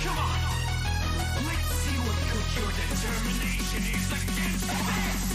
Come on! Let's see what your determination is against this!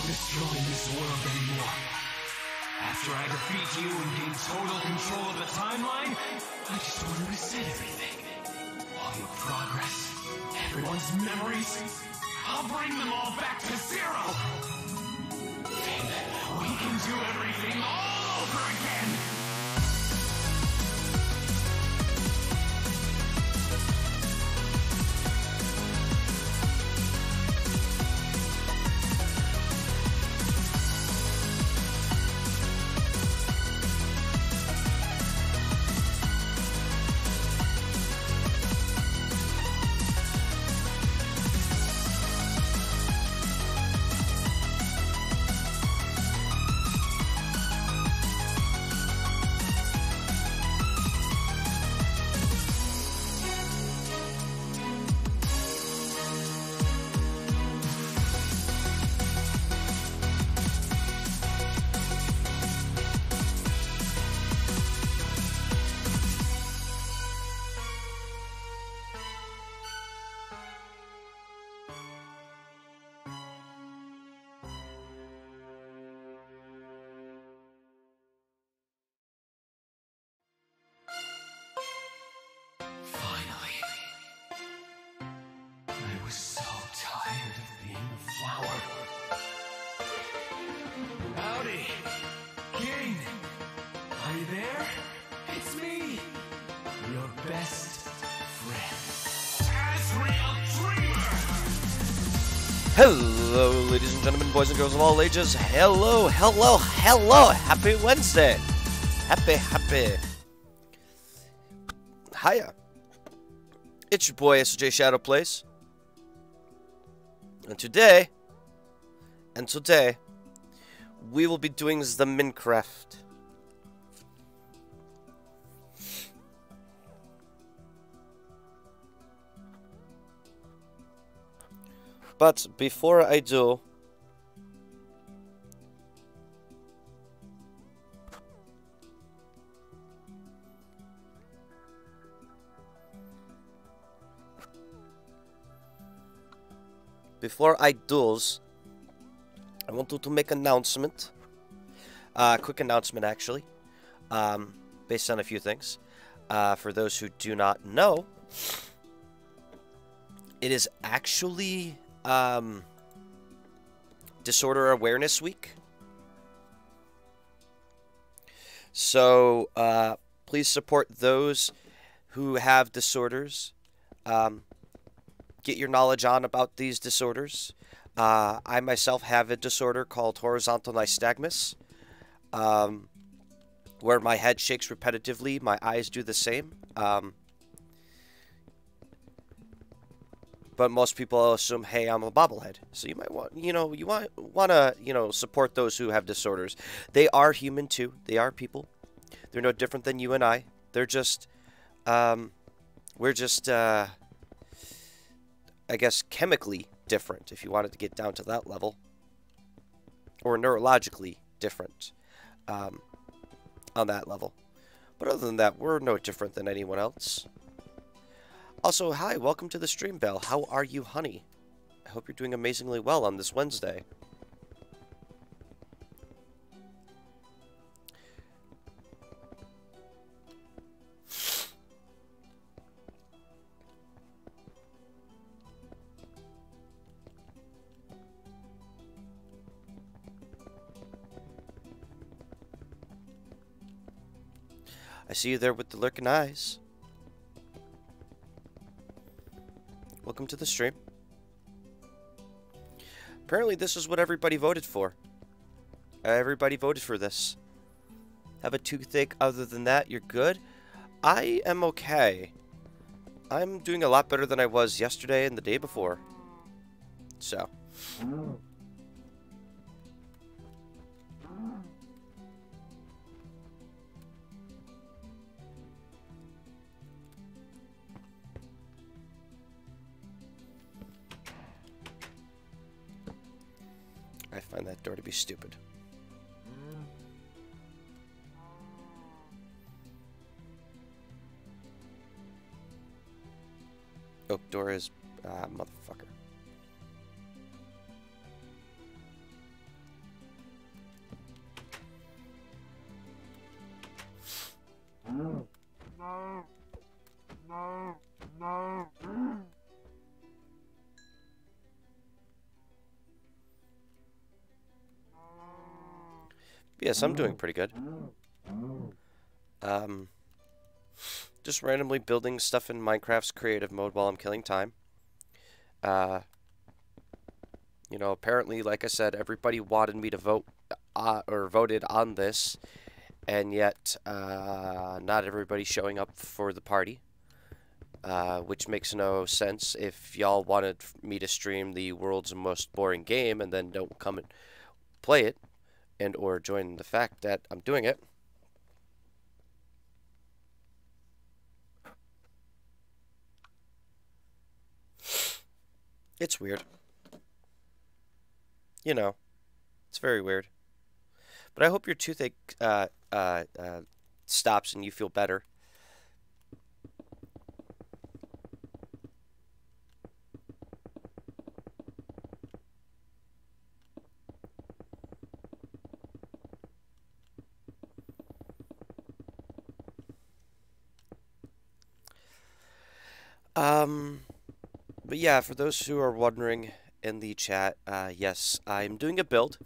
Destroying this world anymore. After I defeat you and gain total control of the timeline, I just want to reset everything. All your progress, everyone's memories, I'll bring them all back to zero. Then we can do everything all over again. I was so tired of being a flower. Howdy, King. Are you there? It's me, your best friend, Asriel Dreamer. Hello, ladies and gentlemen, boys and girls of all ages. Hello, hello, hello. Happy Wednesday. Happy. Hiya. It's your boy, SJ Shadowplays. And today, we will be doing the Minecraft. But before I do, I want to make an announcement. Quick announcement, actually. Based on a few things. For those who do not know, it is actually Disorder Awareness Week. So, please support those who have disorders. Get your knowledge on about these disorders. I myself have a disorder called horizontal nystagmus, where my head shakes repetitively, my eyes do the same. But most people assume, hey, I'm a bobblehead. So you might want, you want to, support those who have disorders. They are human too. They are people. They're no different than you and I. They're just, we're just, I guess, chemically different, if you wanted to get down to that level. Or neurologically different on that level. But other than that, we're no different than anyone else. Also, hi, welcome to the stream, Belle. How are you, honey? I hope you're doing amazingly well on this Wednesday. I see you there with the lurking eyes. Welcome to the stream. Apparently this is what everybody voted for. Everybody voted for this. Have a toothache. Other than that, you're good? I am okay. I'm doing a lot better than I was yesterday and the day before. So. I find that door to be stupid. Oak door is... motherfucker. No. Yes, I'm doing pretty good. Just randomly building stuff in Minecraft's creative mode while I'm killing time. You know, apparently, like I said, everybody wanted me to vote, or voted on this, and yet, not everybody's showing up for the party. Which makes no sense if y'all wanted me to stream the world's most boring game and then don't come and play it, and or join the fact that I'm doing it. It's weird. You know, it's very weird. But I hope your toothache stops and you feel better. But yeah, for those who are wondering in the chat, yes, I'm doing a build.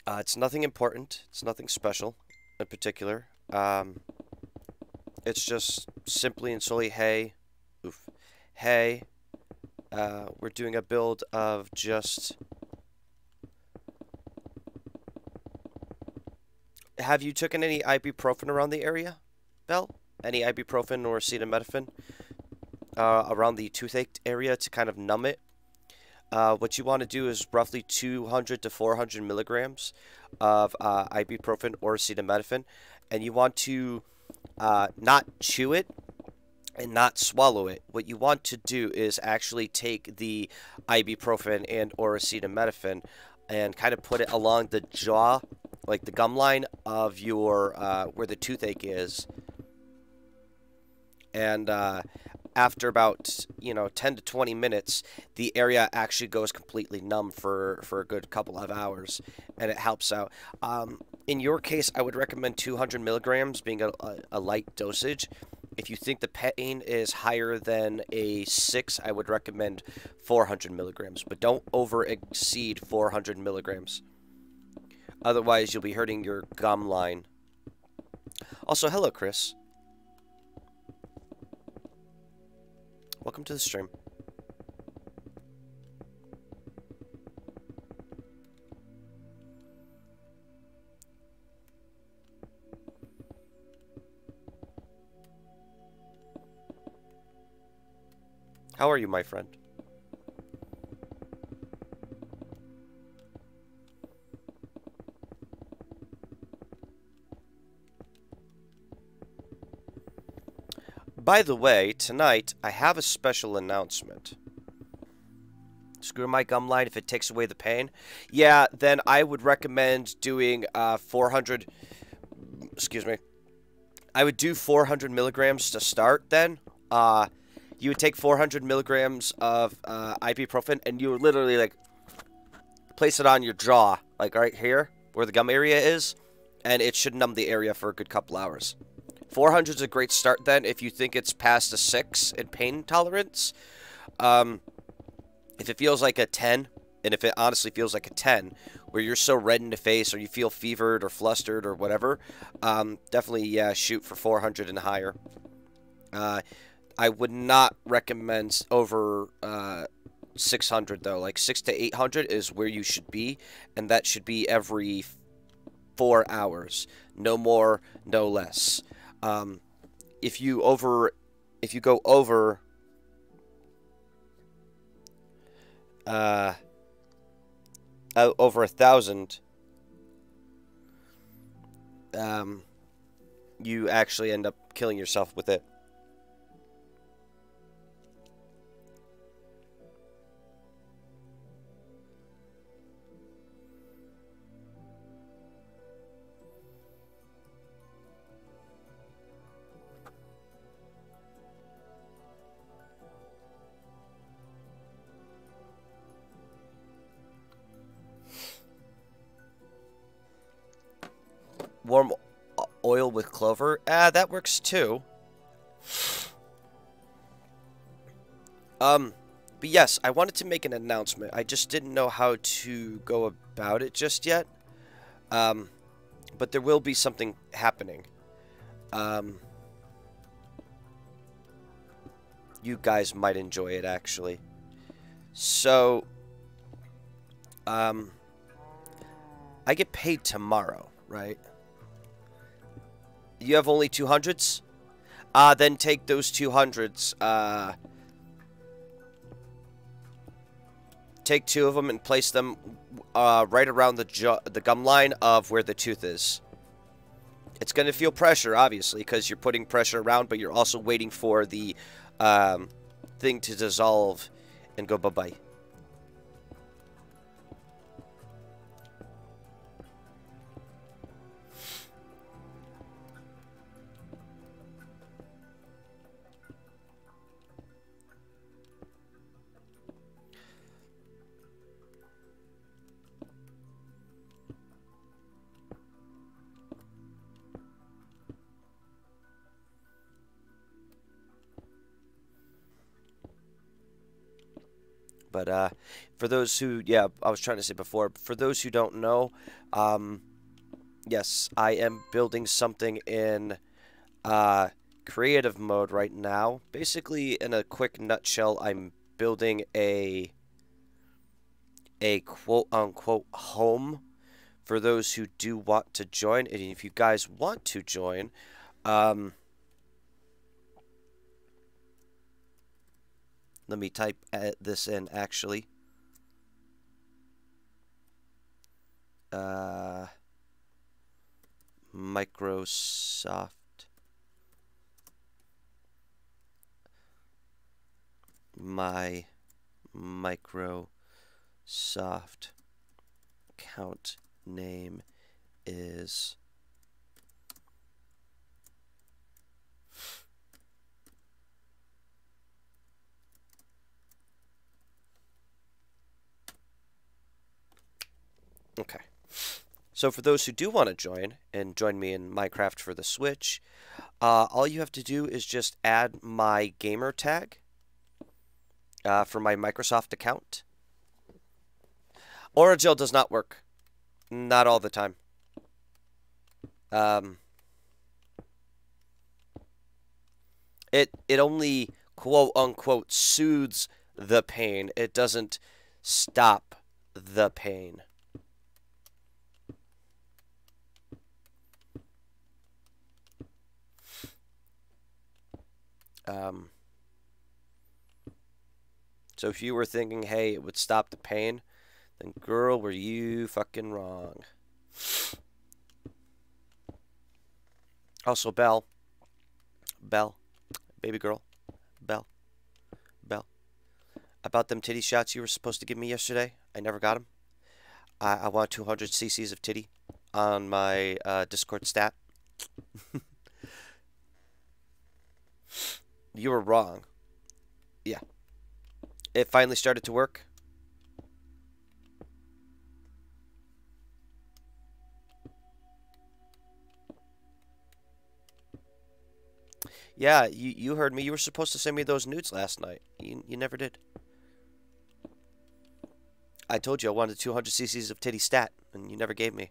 It's nothing important. It's nothing special in particular. It's just simply and solely, hey, we're doing a build of just... Have you taken any ibuprofen around the area, Belle? Any ibuprofen or acetaminophen around the toothache area to kind of numb it? What you want to do is roughly 200 to 400 milligrams of ibuprofen or acetaminophen, and you want to not chew it and not swallow it. What you want to do is actually take the ibuprofen and or acetaminophen and kind of put it along the jaw, like the gum line of your where the toothache is. And after about, 10 to 20 minutes, the area actually goes completely numb for a good couple of hours, and it helps out. In your case, I would recommend 200 milligrams being a light dosage. If you think the pain is higher than a 6, I would recommend 400 milligrams, but don't over-exceed 400 milligrams. Otherwise, you'll be hurting your gum line. Also, hello, Chris. Welcome to the stream. How are you, my friend? By the way, tonight I have a special announcement. Screw my gum line if it takes away the pain. Yeah, then I would recommend doing 400... Excuse me. I would do 400 milligrams to start then. You would take 400 milligrams of ibuprofen and you would literally, like, place it on your jaw, like right here, where the gum area is, and it should numb the area for a good couple hours. 400 is a great start then if you think it's past a 6 in pain tolerance. If it feels like a 10, and if it honestly feels like a 10, where you're so red in the face or you feel fevered or flustered or whatever, definitely, yeah, shoot for 400 and higher. I would not recommend over 600 though. Like 6 to 800 is where you should be, and that should be every 4 hours. No more, no less. If you go over over 1,000, you actually end up killing yourself with it. Warm oil with clover? That works too. But yes, I wanted to make an announcement. I just didn't know how to go about it just yet. But there will be something happening. You guys might enjoy it, actually. So, I get paid tomorrow, right? You have only 200s? Then take those 200s, take 2 of them and place them right around the gum line of where the tooth is. It's going to feel pressure, obviously, because you're putting pressure around, but you're also waiting for the thing to dissolve and go bye-bye. But for those who, yeah, I was trying to say before, for those who don't know, yes, I am building something in creative mode right now. Basically, in a quick nutshell, I'm building a quote-unquote home for those who do want to join. And if you guys want to join, let me type this in, actually. Microsoft. My Microsoft account name is okay. So for those who do want to join and join me in Minecraft for the Switch, all you have to do is just add my gamer tag for my Microsoft account. Origel does not work. Not all the time. It only quote unquote soothes the pain. It doesn't stop the pain. So if you were thinking, hey, it would stop the pain, then girl, were you fucking wrong. Also, Belle, baby girl, Belle, about them titty shots you were supposed to give me yesterday. I never got them. I want 200 cc's of titty on my Discord stat. You were wrong. Yeah. It finally started to work. Yeah, you heard me. You were supposed to send me those nudes last night. You never did. I told you I wanted 200 cc's of titty stat, and you never gave me.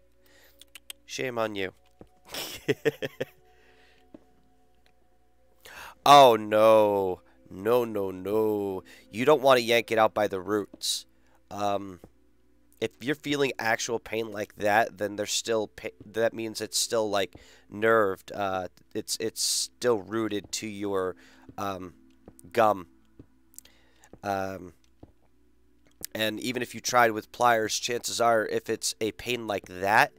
Shame on you. Oh, no. No, no, no. You don't want to yank it out by the roots. If you're feeling actual pain like that, then there's still that means it's still like nerved. It's still rooted to your gum. And even if you tried with pliers, chances are, if it's a pain like that,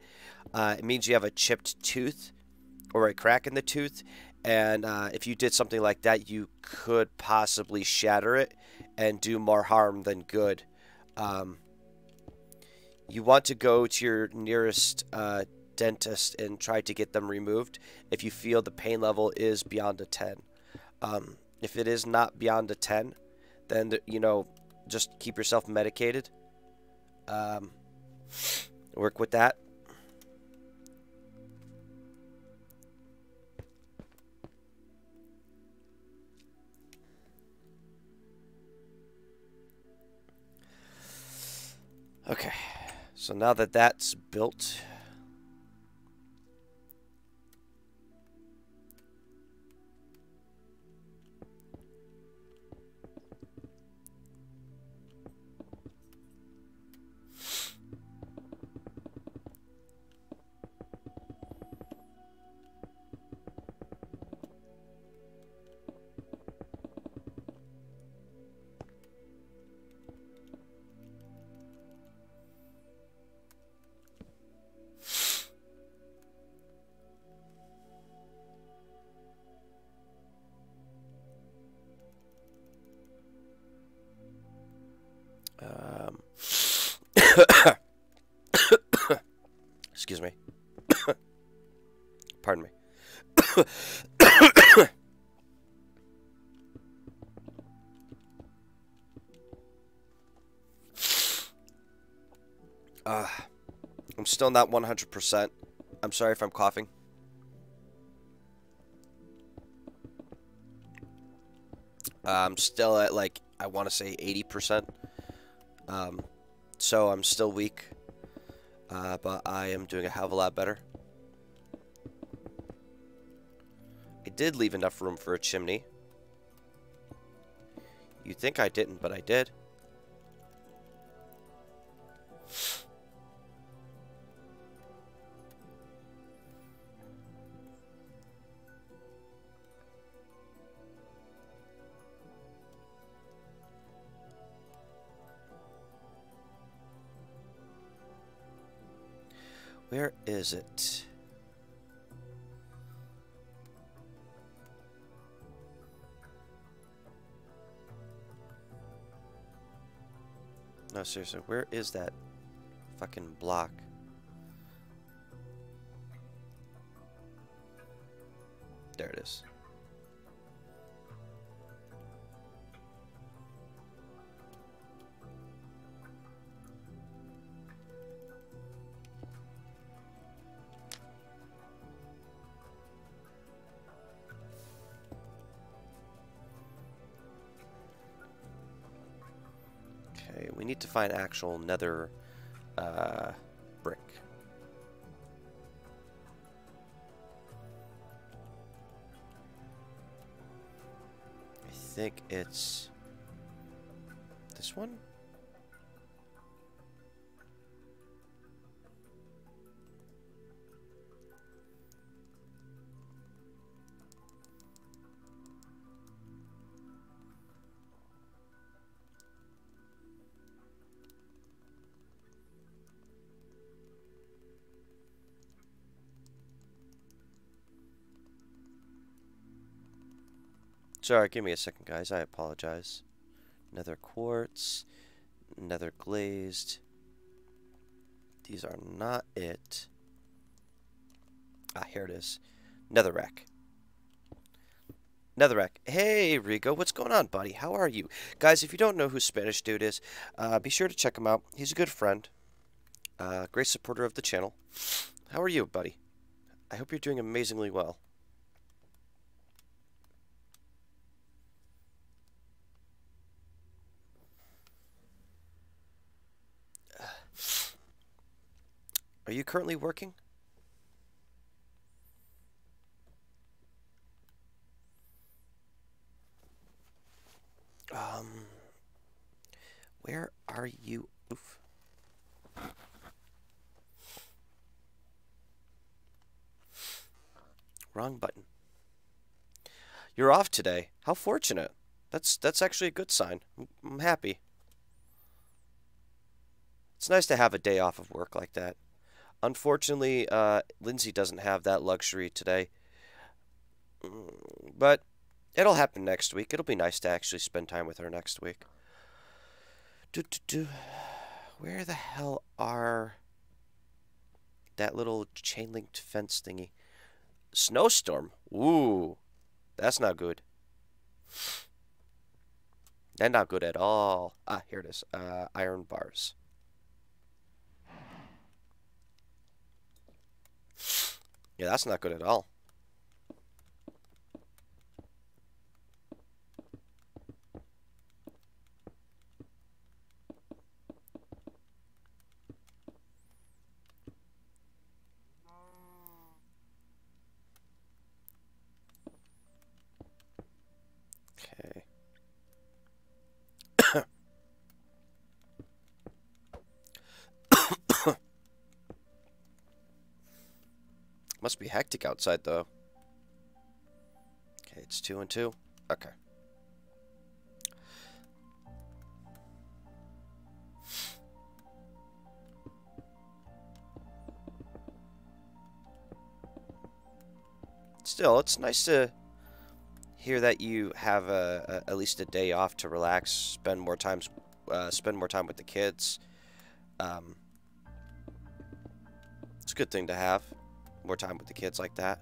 it means you have a chipped tooth or a crack in the tooth. And if you did something like that, you could possibly shatter it and do more harm than good. You want to go to your nearest dentist and try to get them removed if you feel the pain level is beyond a 10. If it is not beyond a 10, then, just keep yourself medicated. Work with that. Okay, so now that that's built, excuse me. Pardon me. I'm still not 100%. I'm sorry if I'm coughing. I'm still at, like, I want to say 80%. So I'm still weak. But I am doing a hell of a lot better. I did leave enough room for a chimney. You'd think I didn't, but I did. Where is it? No, seriously, where is that fucking block? There it is. Okay, we need to find actual nether brick. I think it's this one? Sorry, give me a second, guys. I apologize. Nether quartz, nether glazed. These are not it. Ah, here it is. Netherrack. Netherrack. Hey, Rigo, what's going on, buddy? How are you? Guys, if you don't know who Spanish Dude is, be sure to check him out. He's a good friend. Great supporter of the channel. How are you, buddy? I hope you're doing amazingly well. Are you currently working? Um, where are you? Oof. Wrong button. You're off today. How fortunate. That's actually a good sign. I'm happy. It's nice to have a day off of work like that. Unfortunately, Lindsay doesn't have that luxury today. But it'll happen next week. It'll be nice to actually spend time with her next week. Where the hell are that little chain linked fence thingy? Snowstorm. Ooh, that's not good. That's not good at all. Ah, here it is. Iron bars. Yeah, that's not good at all. Okay. Must be hectic outside, though. Okay, it's 2 and 2. Okay. Still, it's nice to hear that you have at least a day off to relax, spend more time with the kids. It's a good thing to have more time with the kids like that.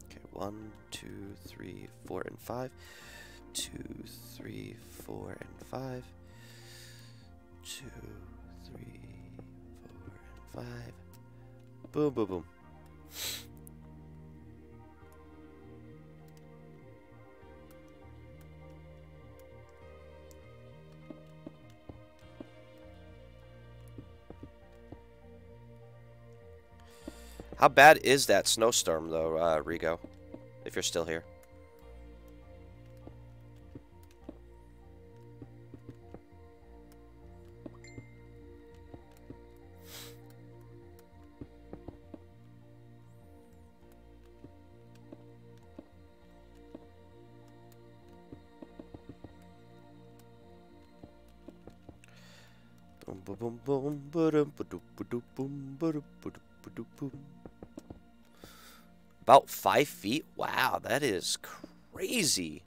Okay, 1, 2, 3, 4, and 5. 2, 3, 4, and 5. 2, 3, 4, and 5. Boom, boom, boom. How bad is that snowstorm, though, Rigo? If you're still here. Boom, boom, boom, boom, boom, boom, boom. About 5 feet? Wow, that is crazy.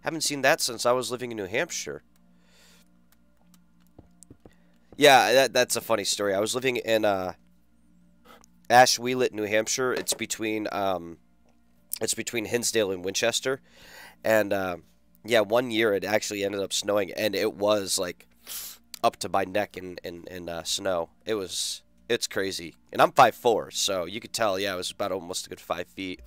Haven't seen that since I was living in New Hampshire. Yeah, that's a funny story. I was living in Ashwellet, New Hampshire. It's between Hinsdale and Winchester. And yeah, one year it actually ended up snowing, and it was like up to my neck in snow. It's crazy. And I'm 5'4", so you could tell, yeah, it was about almost a good 5 feet.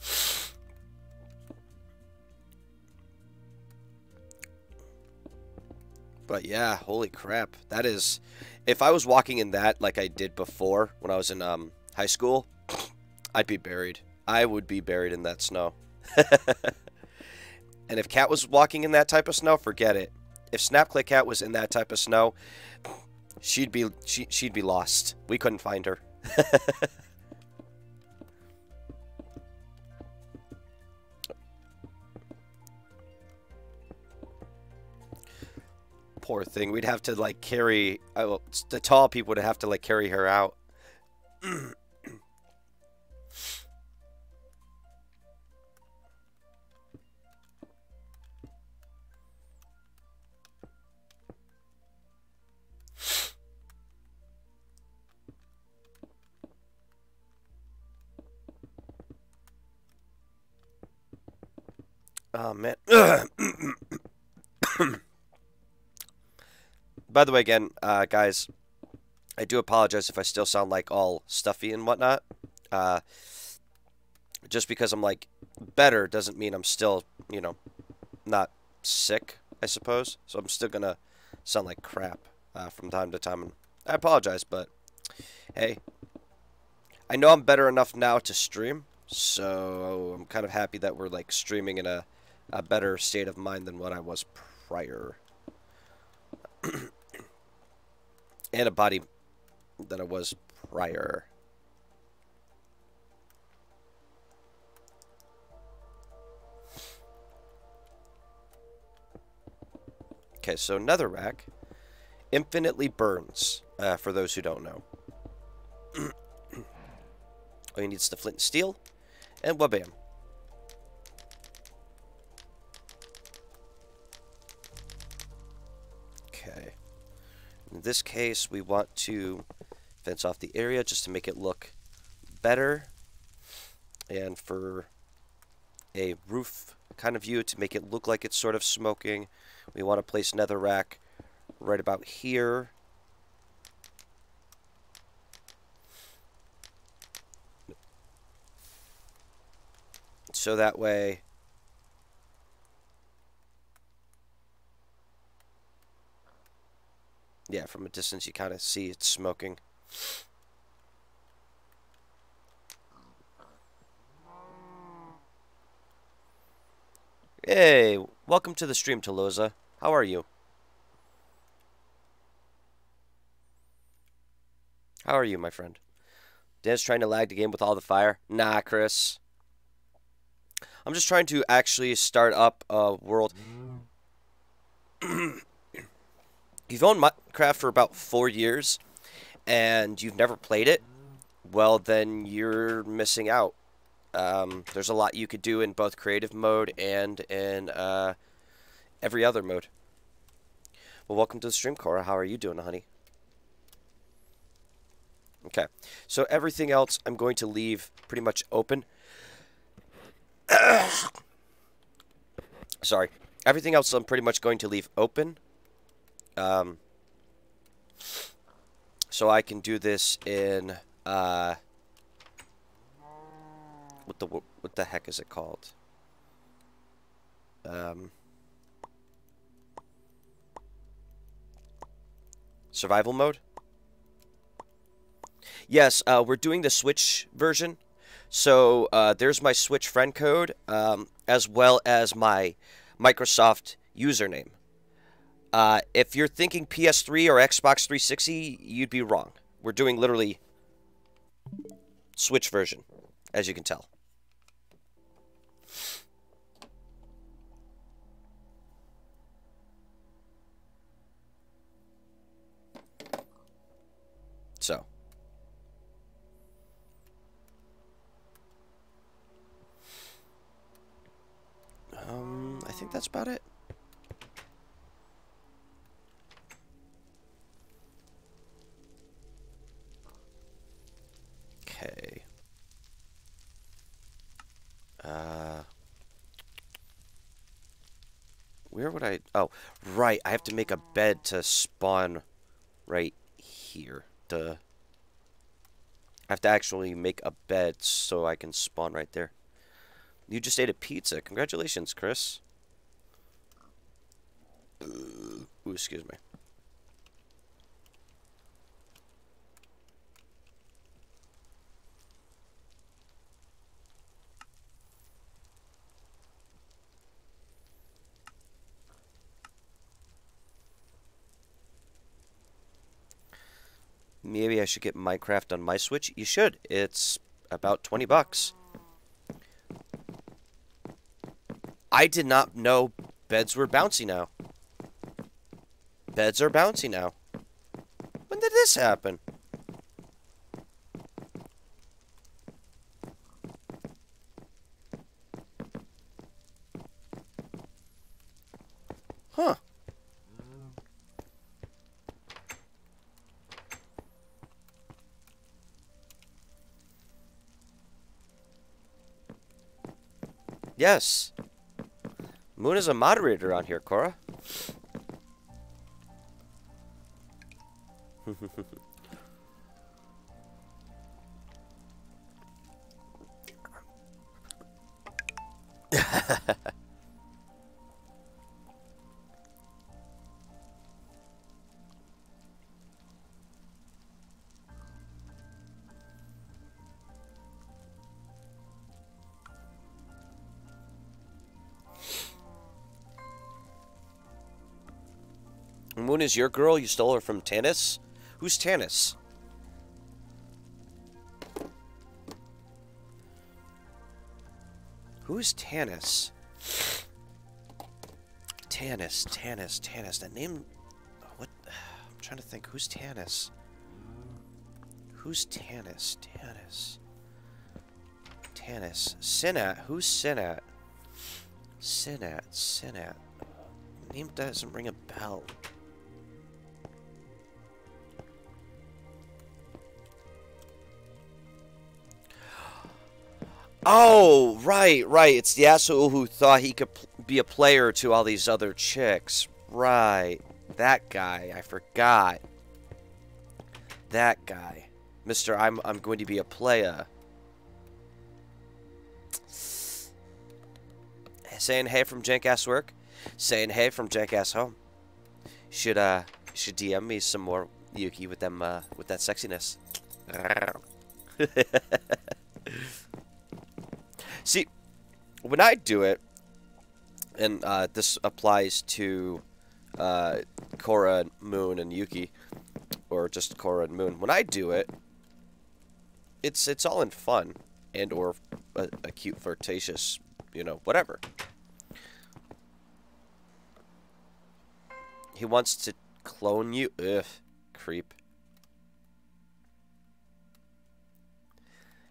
But yeah, holy crap. That is, if I was walking in that like I did before when I was in high school, I'd be buried. I would be buried in that snow. And if Cat was walking in that type of snow, forget it. If Snapclick Cat was in that type of snow, she'd be lost. We couldn't find her. Poor thing. We'd have to like carry. The tall people would have to like carry her out. Oh man. By the way, again, guys, I do apologize if I still sound like all stuffy and whatnot. Just because I'm, like, better doesn't mean I'm still, you know, not sick, I suppose. So I'm still gonna sound like crap from time to time. And I apologize, but hey, I know I'm better enough now to stream, so I'm kind of happy that we're, like, streaming in a better state of mind than what I was prior. And a body than I was prior. Okay, so netherrack infinitely burns, for those who don't know. All you need is the flint and steel, and wabam. Okay. In this case, we want to fence off the area just to make it look better. And for a roof kind of view to make it look like it's sort of smoking, we want to place netherrack right about here. So that way, yeah, from a distance you kind of see it's smoking. Hey, welcome to the stream, Toloza. How are you? How are you, my friend? Dan's trying to lag the game with all the fire. Nah, Chris. I'm just trying to actually start up a world. You've owned Minecraft for about 4 years, and you've never played it, well, then you're missing out. There's a lot you could do in both creative mode and in every other mode. Well, welcome to the stream, Cora. How are you doing, honey? Okay, so everything else I'm going to leave pretty much open. Sorry. Everything else I'm pretty much going to leave open. So I can do this in, what the heck is it called? Survival mode? Yes, we're doing the Switch version. So there's my Switch friend code, as well as my Microsoft username. If you're thinking PS3 or Xbox 360, you'd be wrong. We're doing literally Switch version, as you can tell. So. I think that's about it. Okay. Where would I... Oh, right. I have to make a bed to spawn right here. Duh. I have to actually make a bed so I can spawn right there. You just ate a pizza. Congratulations, Chris. Ooh, excuse me. Maybe I should get Minecraft on my Switch. You should. It's about 20 bucks. I did not know beds were bouncy now. Beds are bouncy now. When did this happen? Huh. Yes. Moon is a moderator on here, Cora. Moon is your girl? You stole her from Tannis? Who's Tannis? Who's Tannis? Tannis. That name... What? I'm trying to think. Who's Tannis? Who's Tannis? Tannis. Sinat. Who's Sinat? Sinat. Name doesn't ring a bell. Oh, right. It's the asshole who thought he could be a player to all these other chicks. Right. That guy. I forgot. That guy. Mr. I'm going to be a player. Saying hey from Jankass work. Saying hey from Jankass home. Should DM me some more Yuki with them with that sexiness. See, when I do it, and this applies to Korra, Moon, and Yuki, or just Korra and Moon. When I do it, it's all in fun and or a cute, flirtatious, you know, whatever. He wants to clone you. Ugh, creep.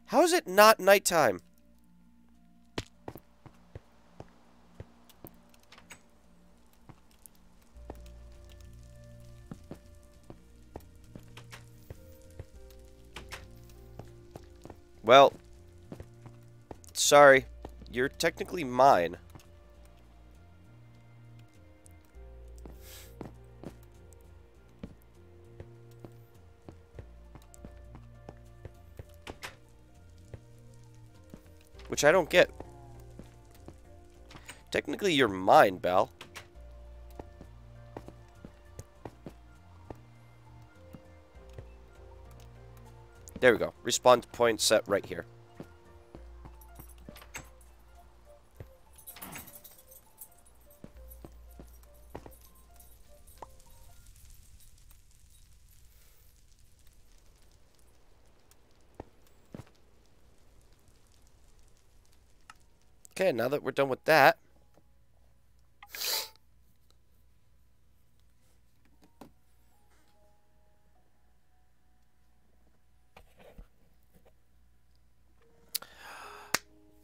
How is it not nighttime? Well, sorry. You're technically mine. Which I don't get. Technically, you're mine, Belle. There we go. Respawn point set right here. Okay, now that we're done with that,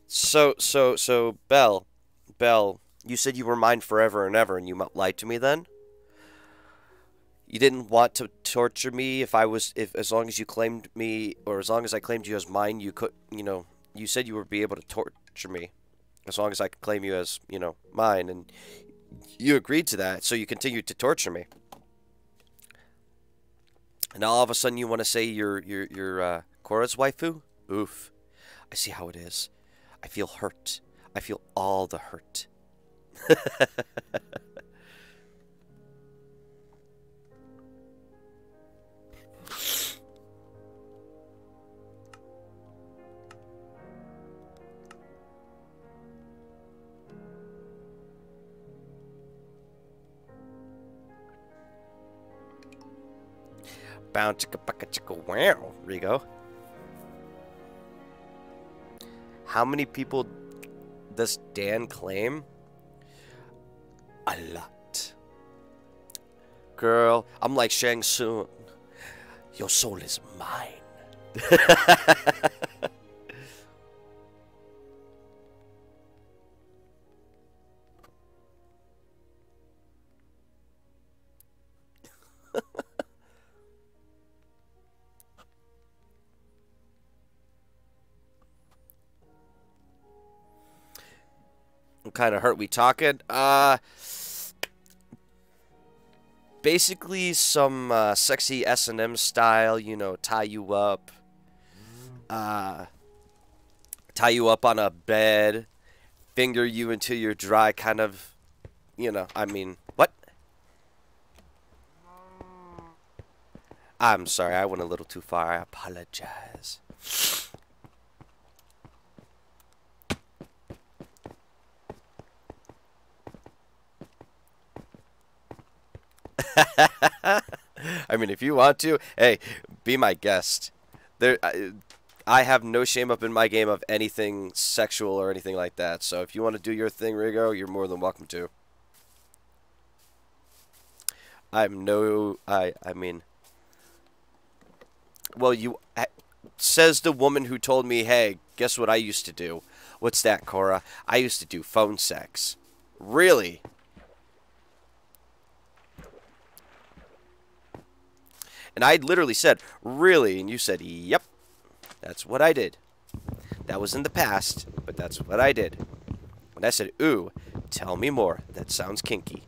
so Belle, you said you were mine forever and ever, and you lied to me then? You didn't want to torture me if as long as you claimed me, or as long as I claimed you as mine, you could, you know, you said you would be able to torture me. As long as I could claim you as, you know, mine, and you agreed to that, so you continued to torture me. And now all of a sudden you want to say you're Korra's waifu? Oof. I see how it is. I feel hurt. I feel all the hurt. Bow chicka bucka chicka wow, Rigo. How many people does Dan claim? A lot. Girl, I'm like Shang Tsung. Your soul is mine. What kind of hurt we talking? Basically some sexy S&M style, you know, tie you up on a bed, finger you until you're dry, kind of, you know, I mean, what? I'm sorry, I went a little too far. I apologize. I mean, if you want to, hey, be my guest. I have no shame up in my game of anything sexual or anything like that. So if you want to do your thing, Rigo, you're more than welcome to. I mean, well, says the woman who told me, hey, guess what I used to do? What's that, Cora? I used to do phone sex. Really? And I literally said, really? And you said, yep. That's what I did. That was in the past, but that's what I did. And I said, ooh, tell me more. That sounds kinky.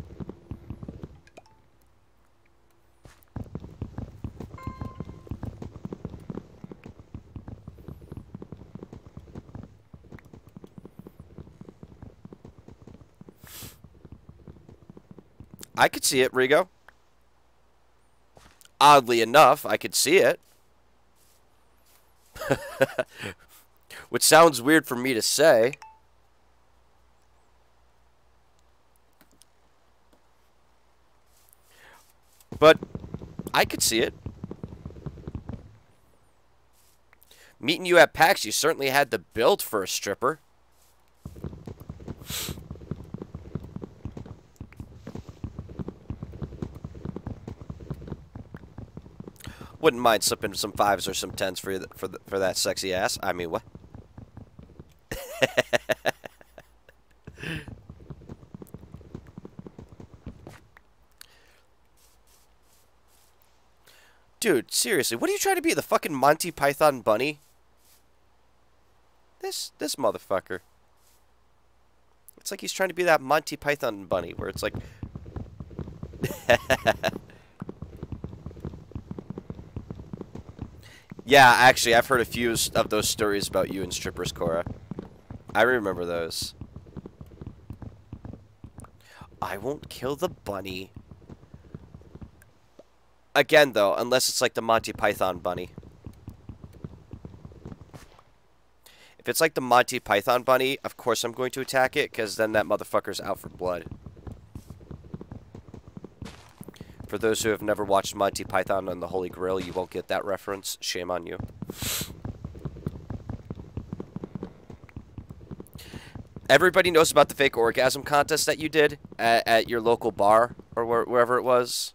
I could see it, Rigo. Oddly enough, I could see it. Which sounds weird for me to say. But I could see it. Meeting you at PAX, you certainly had the build for a stripper. Wouldn't mind slipping some 5s or some 10s for that sexy ass. I mean, what? Dude, seriously, what are you trying to be, the fucking Monty Python bunny? This motherfucker. It's like he's trying to be that Monty Python bunny, where it's like... Yeah, actually, I've heard a few of those stories about you and strippers, Cora. I remember those. I won't kill the bunny. Again, though, unless it's like the Monty Python bunny. If it's like the Monty Python bunny, of course I'm going to attack it, because then that motherfucker's out for blood. For those who have never watched Monty Python and the Holy Grail, you won't get that reference. Shame on you. Everybody knows about the fake orgasm contest that you did at your local bar or wherever it was.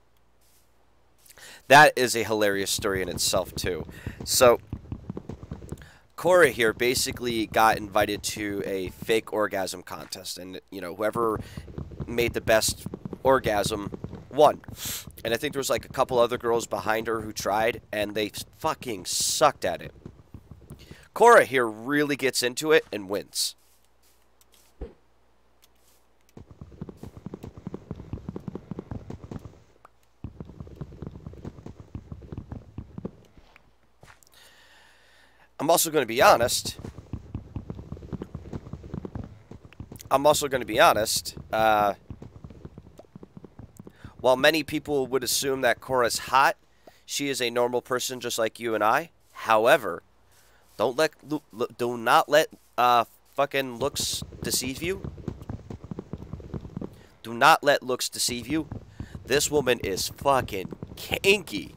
That is a hilarious story in itself, too. So, Cora here basically got invited to a fake orgasm contest. And, you know, whoever made the best orgasm won. And I think there was like a couple other girls behind her who tried, and they fucking sucked at it. Cora here really gets into it and wins. I'm also going to be honest. While many people would assume that Cora's hot, she is a normal person just like you and I. However, do not let fucking looks deceive you. Do not let looks deceive you. This woman is fucking kinky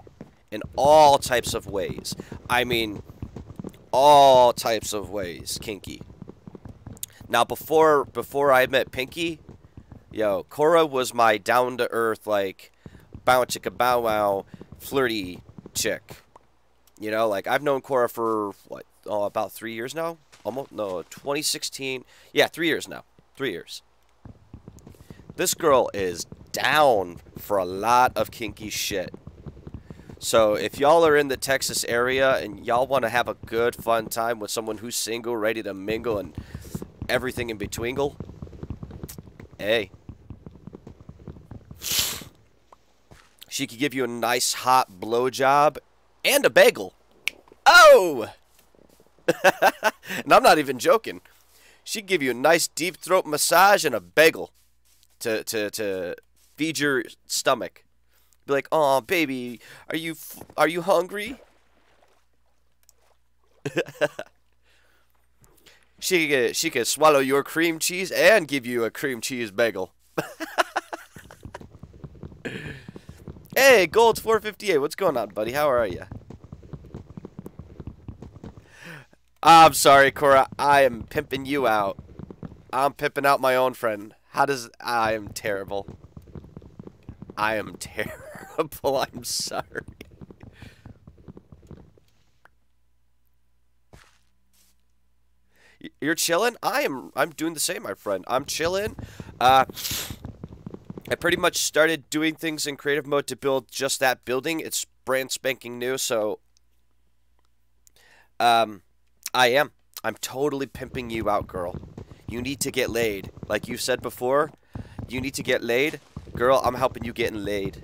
in all types of ways. I mean, all types of ways kinky. Now, before I met Pinky, yo, Cora was my down-to-earth, like, bow chicka bow wow, flirty chick. You know, like, I've known Cora for, what, about 3 years now? Almost, no, 2016. Yeah, 3 years now. 3 years. This girl is down for a lot of kinky shit. So, if y'all are in the Texas area and y'all want to have a good, fun time with someone who's single, ready to mingle, and everything in between, hey. She could give you a nice hot blowjob and a bagel. Oh! And I'm not even joking. She'd give you a nice deep throat massage and a bagel to feed your stomach. Be like, "Oh, baby, are you hungry?" She could swallow your cream cheese and give you a cream cheese bagel. Hey, Gold 458, what's going on, buddy? How are you? I'm sorry, Cora. I am pimping you out. I'm pimping out my own friend. I am terrible. I am terrible. I'm sorry. You're chilling? I'm doing the same, my friend. I'm chilling. I pretty much started doing things in creative mode to build just that building. It's brand spanking new, so I am. I'm totally pimping you out, girl. You need to get laid. Like you said before, you need to get laid. Girl, I'm helping you getting laid.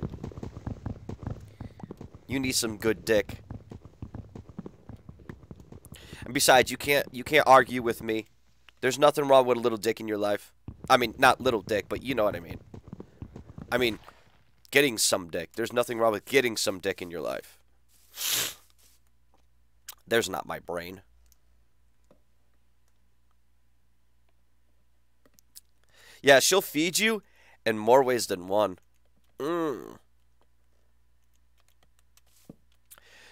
You need some good dick. And besides, you can't argue with me. There's nothing wrong with a little dick in your life. I mean, not little dick, but you know what I mean. I mean, getting some dick. There's nothing wrong with getting some dick in your life. There's not my brain. Yeah, she'll feed you in more ways than one.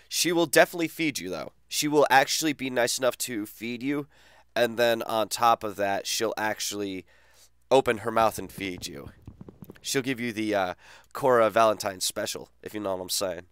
She will definitely feed you, though. She will actually be nice enough to feed you, and then on top of that, she'll actually open her mouth and feed you. She'll give you the Cora Valentine special, if you know what I'm saying.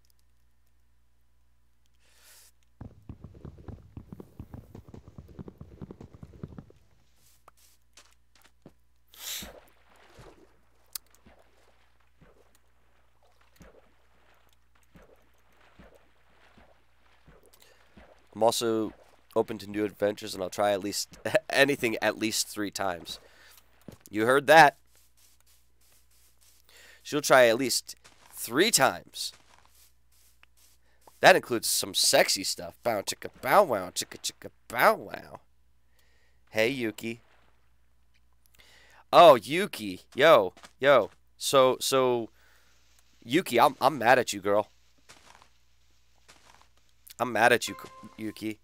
I'm also open to new adventures, and I'll try at least anything at least 3 times. You heard that. She'll try at least 3 times. That includes some sexy stuff. Bow chicka bow wow, chicka chicka bow wow. Hey, Yuki. Oh, Yuki. Yo. So Yuki, I'm mad at you, girl. I'm mad at you, Yuki.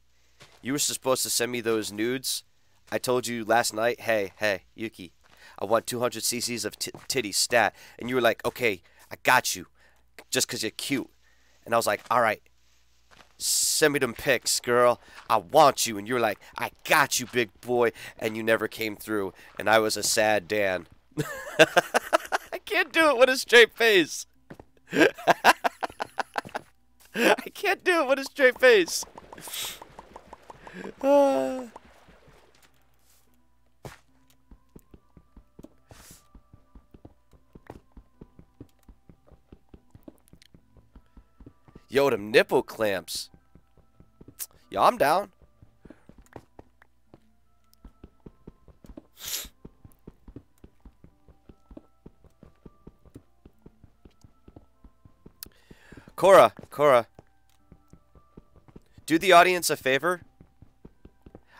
You were supposed to send me those nudes. I told you last night, hey, Yuki, I want 200 cc's of titty stat. And you were like, okay, I got you, just because you're cute. And I was like, all right, send me them pics, girl. I want you. And you were like, I got you, big boy. And you never came through. And I was a sad Dan. I can't do it with a straight face. I can't do it with a straight face. Yo, them nipple clamps. Yo, I'm down. Cora. Do the audience a favor.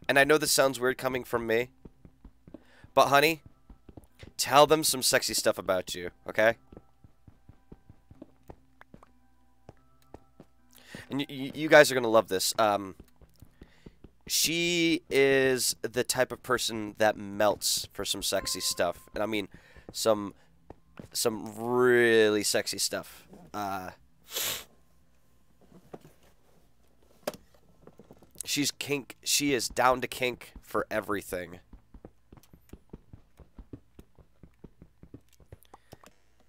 And I know this sounds weird coming from me. But, honey, tell them some sexy stuff about you, okay? And you guys are going to love this. She is the type of person that melts for some sexy stuff. And I mean, some really sexy stuff. She's kink. She is down to kink for everything.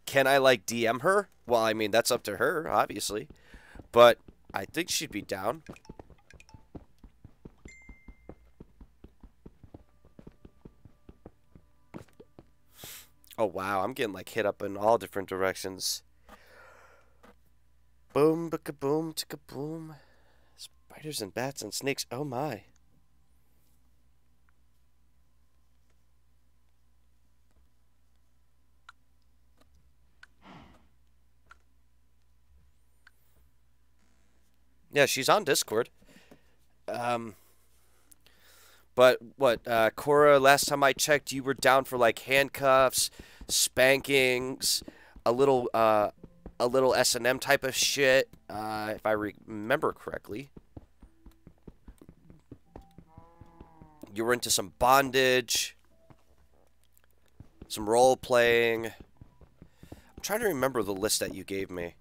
Can I, like, DM her? Well, I mean, that's up to her, obviously. But I think she'd be down. Oh, wow. I'm getting, like, hit up in all different directions. Boom, bicka boom, ticka boom. Spiders and bats and snakes. Oh, my. Yeah, she's on Discord. But But what, Cora, last time I checked, you were down for like handcuffs, spankings, a little S&M type of shit, if I remember correctly. You were into some bondage, some role playing. I'm trying to remember the list that you gave me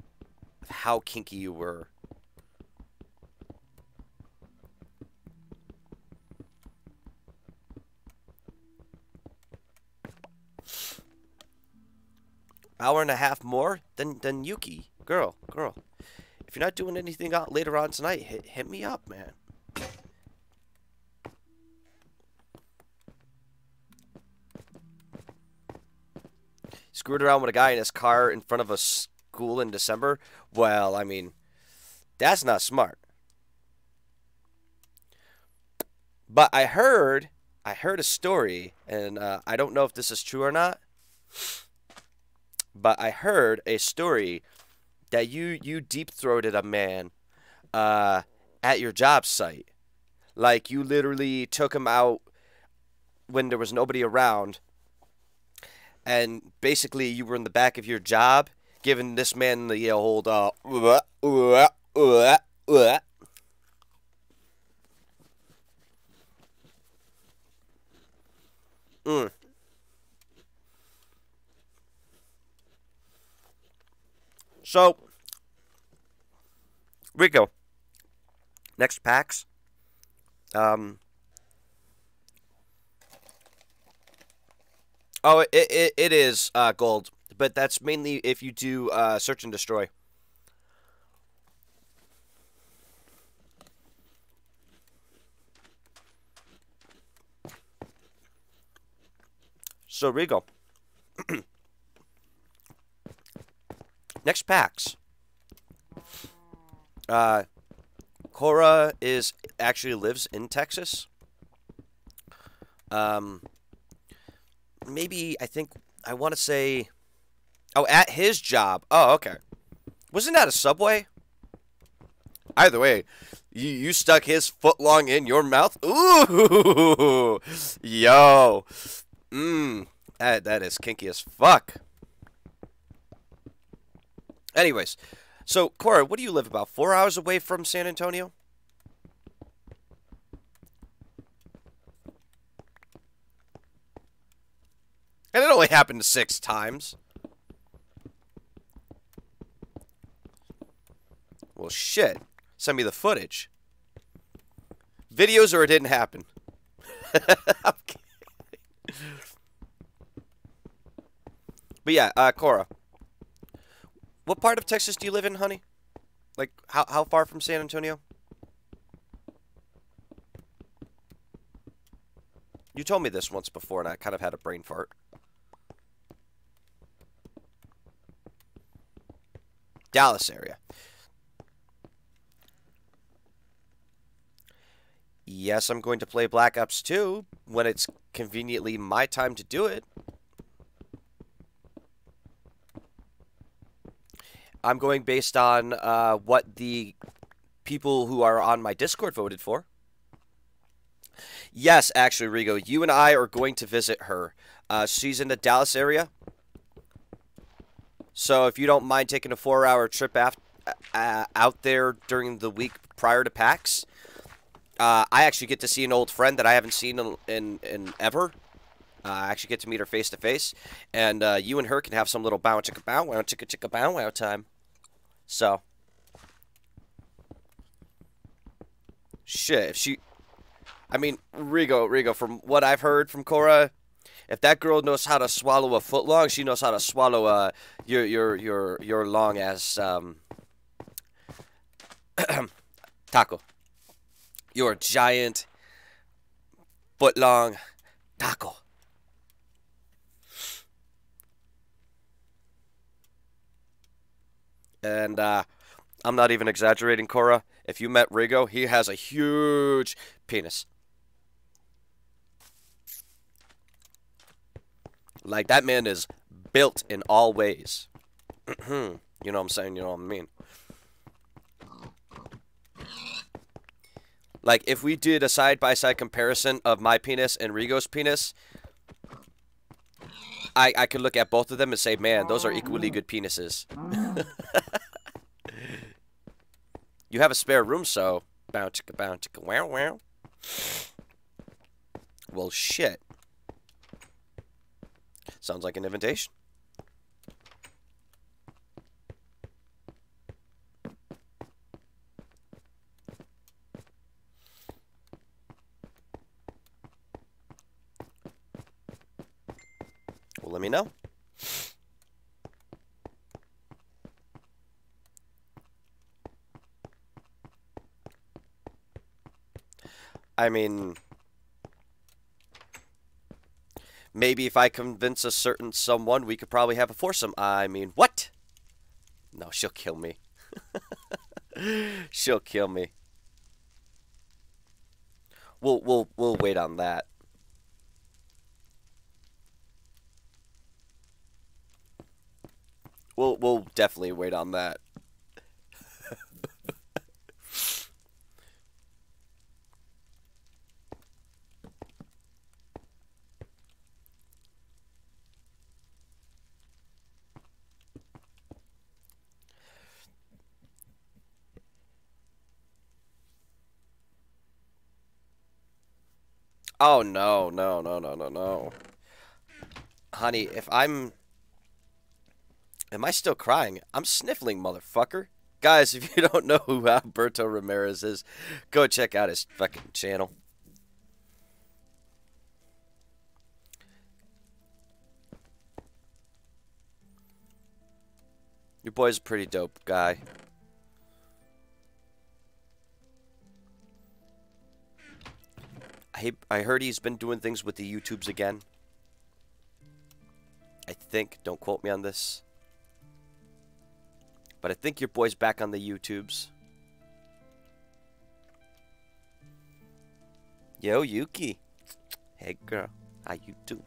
of how kinky you were. Hour and a half more than Yuki. Girl. If you're not doing anything out later on tonight, hit me up, man. Screwed around with a guy in his car in front of a school in December? Well, I mean, that's not smart. But I heard a story, and I don't know if this is true or not, but I heard a story that you deep-throated a man at your job site. Like, you literally took him out when there was nobody around, and basically you were in the back of your job giving this man the old So, Rico, next PAX, oh, it is gold, but that's mainly if you do search and destroy. So, Rico, next PAX, Cora actually lives in Texas. Maybe, I want to say, oh, at his job. Oh, okay. Wasn't that a Subway? Either way, you stuck his foot long in your mouth? Ooh! Yo. That is kinky as fuck. Anyways, so, Cora, what do you live about? 4 hours away from San Antonio? And it only happened 6 times. Well, shit. Send me the footage. Videos or it didn't happen. I'm kidding. But yeah, Cora. What part of Texas do you live in, honey? Like, how far from San Antonio? You told me this once before, and I kind of had a brain fart. Dallas area. Yes, I'm going to play Black Ops 2 when it's conveniently my time to do it. I'm going based on what the people who are on my Discord voted for. Yes, actually, Rigo, you and I are going to visit her. She's in the Dallas area. So if you don't mind taking a 4-hour trip out there during the week prior to PAX, I actually get to see an old friend that I haven't seen in ever. I actually get to meet her face to face, and you and her can have some little bow chicka bow wow chicka chicka bow wow time. So, shit, if she, I mean, Rigo, from what I've heard from Cora, if that girl knows how to swallow a foot long, she knows how to swallow your long ass taco. Your giant foot long taco. And I'm not even exaggerating, Cora. If you met Rigo, he has a huge penis. Like, that man is built in all ways. You know what I'm saying? You know what I mean? Like, if we did a side-by-side comparison of my penis and Rigo's penis, I could look at both of them and say, man, those are equally good penises. You have a spare room, so... Bow chicka bow chicka wow wow. Well, shit. Sounds like an invitation. Well, let me know. I mean, maybe if I convince a certain someone, we could probably have a foursome. I mean, what? No, she'll kill me. She'll kill me. We'll wait on that. We'll definitely wait on that. Oh, no, no, no, no, no, no. Honey, if I'm... Am I still crying? I'm sniffling, motherfucker. Guys, if you don't know who Alberto Ramirez is, go check out his fucking channel. Your boy's a pretty dope guy. I heard he's been doing things with the YouTubes again. I think. Don't quote me on this. But I think your boy's back on the YouTubes. Yo, Yuki. Hey, girl. How you doing?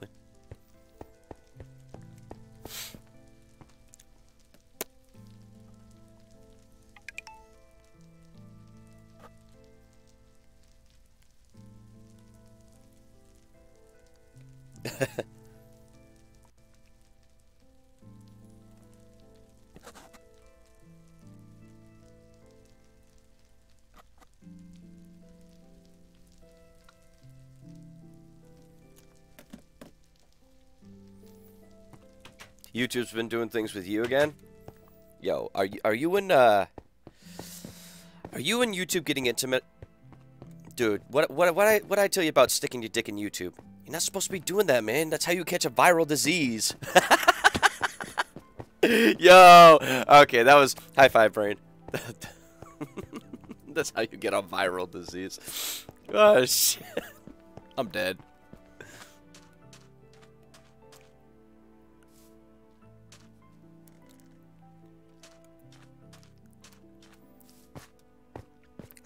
YouTube's been doing things with you again? Yo, are you in YouTube getting intimate? Dude, what I tell you about sticking your dick in YouTube? You're not supposed to be doing that, man. That's how you catch a viral disease. Yo, okay, that was high five, brain. That's how you get a viral disease. Oh shit, I'm dead.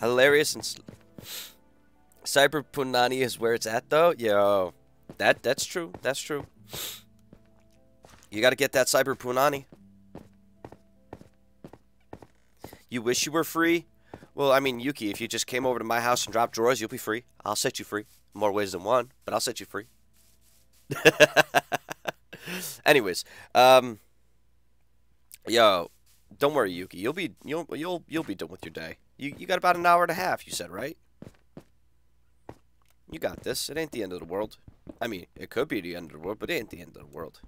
Hilarious and Cyber Punani is where it's at, though. Yo, that's true. That's true. You got to get that Cyber Punani. You wish you were free? Well, I mean, Yuki, if you just came over to my house and dropped drawers, you'll be free. I'll set you free. More ways than one, but I'll set you free. Anyways, yo, don't worry, Yuki. You'll be done with your day. You got about an hour and a half, you said, right? You got this. It ain't the end of the world. I mean, it could be the end of the world, but it ain't the end of the world.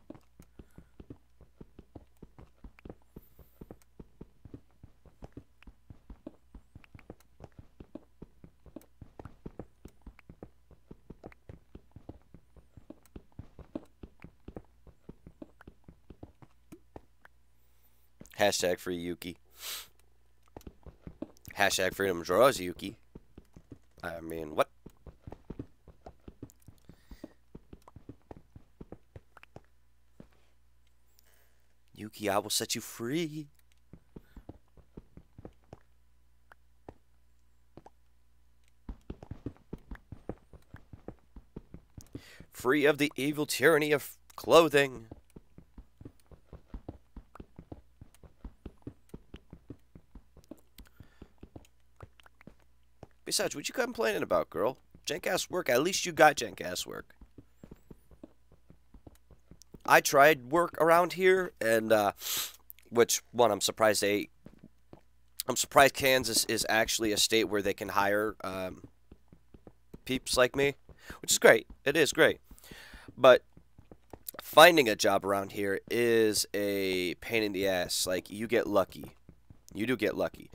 Hashtag free Yuki. Hashtag freedom draws Yuki. I mean, what? Yuki, I will set you free. Free of the evil tyranny of clothing. Besides, what you complaining about, girl? Jank-ass work. At least you got jank-ass work. I tried work around here, and, which, one, I'm surprised Kansas is actually a state where they can hire, peeps like me, which is great. It is great. But finding a job around here is a pain in the ass. Like, you get lucky. You do get lucky.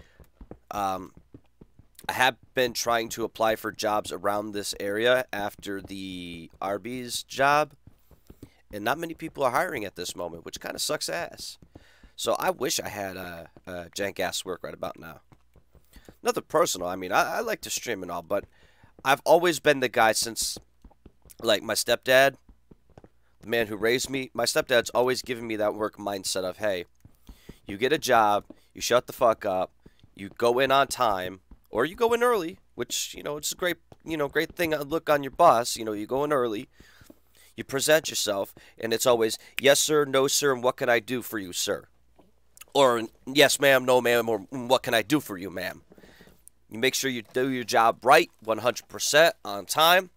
I have been trying to apply for jobs around this area after the Arby's job, and not many people are hiring at this moment, which kind of sucks ass. So I wish I had a jank-ass work right about now. Nothing personal. I mean, I like to stream and all, but I've always been the guy since, like, my stepdad, the man who raised me, my stepdad's always given me that work mindset of, hey, you get a job, you shut the fuck up, you go in on time, or you go in early, which, you know, it's a great, great thing, look on your boss, you go in early, you present yourself, and it's always, yes, sir, no, sir, and what can I do for you, sir? Or, yes, ma'am, no, ma'am, or what can I do for you, ma'am? You make sure you do your job right, 100% on time.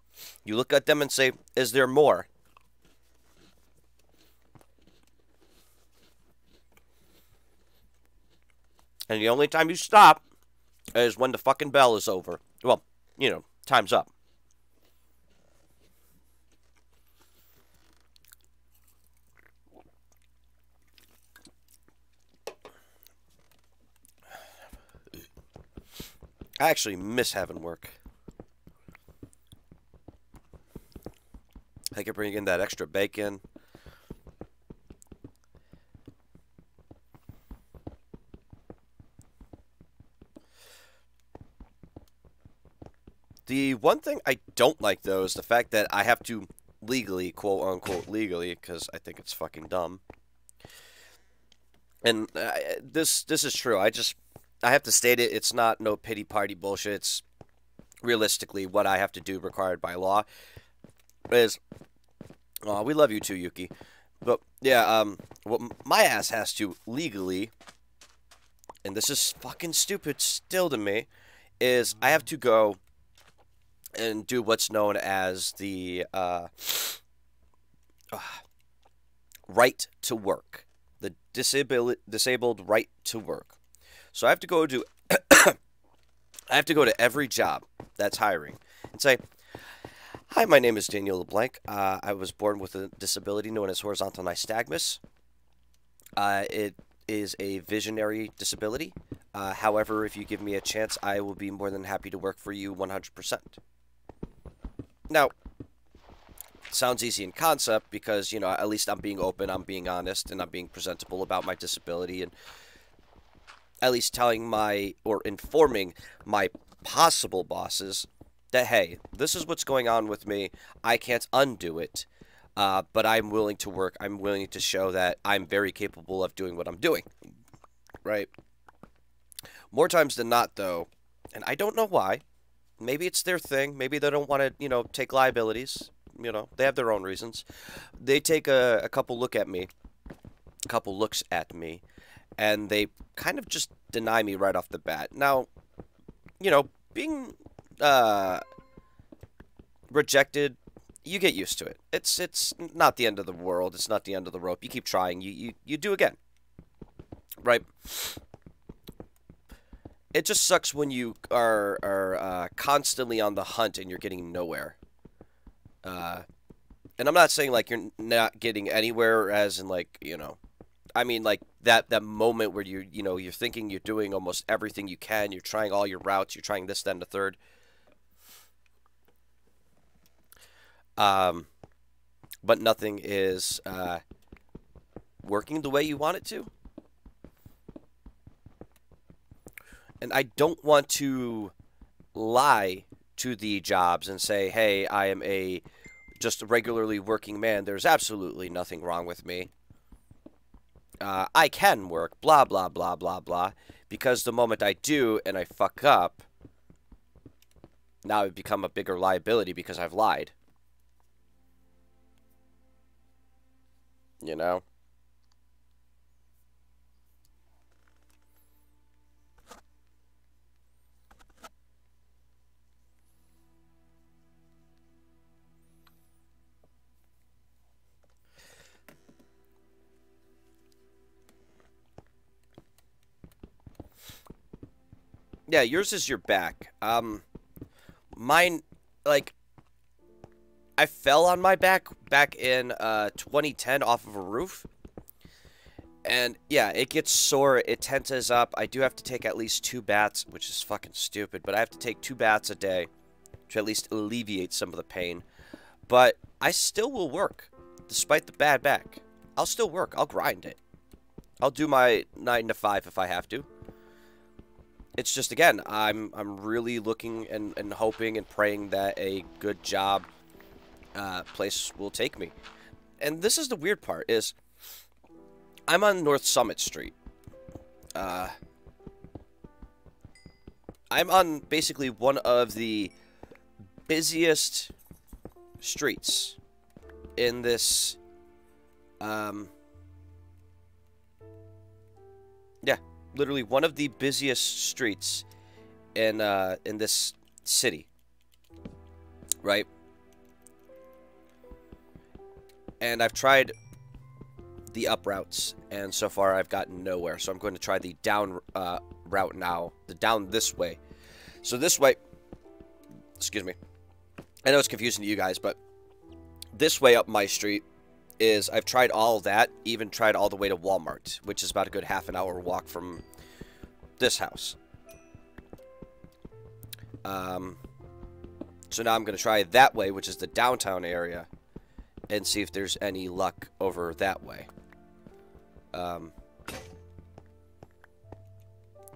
You look at them and say, is there more? And the only time you stop is when the fucking bell is over. Well, time's up. I actually miss having work. I could bring in that extra bacon. The one thing I don't like, though, is the fact that I have to legally, quote-unquote legally, because I think it's fucking dumb. And this is true. I have to state it. It's not no pity party bullshit. It's realistically what I have to do required by law. Is, we love you too, Yuki. But, yeah, what my ass has to legally, and this is fucking stupid still to me, is I have to go and do what's known as the right to work. The disabled right to work. So I have to go to every job that's hiring and say, hi, my name is Daniel LeBlanc. I was born with a disability known as horizontal nystagmus. It is a visionary disability. However, if you give me a chance, I will be more than happy to work for you 100%. Now, sounds easy in concept because, at least I'm being open, I'm being honest, and I'm being presentable about my disability, and at least informing my possible bosses that, hey, this is what's going on with me, I can't undo it, but I'm willing to work, I'm willing to show that I'm very capable of doing what I'm doing, right? More times than not, though, and I don't know why, maybe it's their thing, maybe they don't want to, take liabilities, they have their own reasons. They take a couple looks at me, and they kind of just deny me right off the bat. Now, being rejected, you get used to it. It's not the end of the world. It's not the end of the rope. You keep trying. You do again. Right? It just sucks when you are constantly on the hunt and you're getting nowhere. And I'm not saying, like, you're not getting anywhere as in, like, I mean, like, that moment where you're thinking you're doing almost everything you can. You're trying all your routes. You're trying this, then, the third. But nothing is working the way you want it to. And I don't want to lie to the jobs and say, hey, I am just a regularly working man. There's absolutely nothing wrong with me. I can work, blah, blah, blah, blah, blah. Because the moment I do and I fuck up, now I've become a bigger liability because I've lied. You know? Yeah, yours is your back. Mine, like, I fell on my back in 2010 off of a roof. And, yeah, it gets sore, it tenses up. I do have to take at least 2 baths, which is fucking stupid, but I have to take 2 baths a day to at least alleviate some of the pain. But I still will work, despite the bad back. I'll still work. I'll grind it. I'll do my 9 to 5 if I have to. It's just, again, I'm really looking and hoping and praying that a good job place will take me. And this is the weird part, is I'm on North Summit Street. I'm on basically one of the busiest streets in this, yeah, literally one of the busiest streets in this city, right? And I've tried the up routes, and so far I've gotten nowhere. So I'm going to try the down route now, the down this way. So this way, excuse me, I know it's confusing to you guys, but this way up my street is, I've tried all of that, even tried all the way to Walmart, which is about a good half an hour walk from this house. So now I'm going to try that way, which is the downtown area, and see if there's any luck over that way.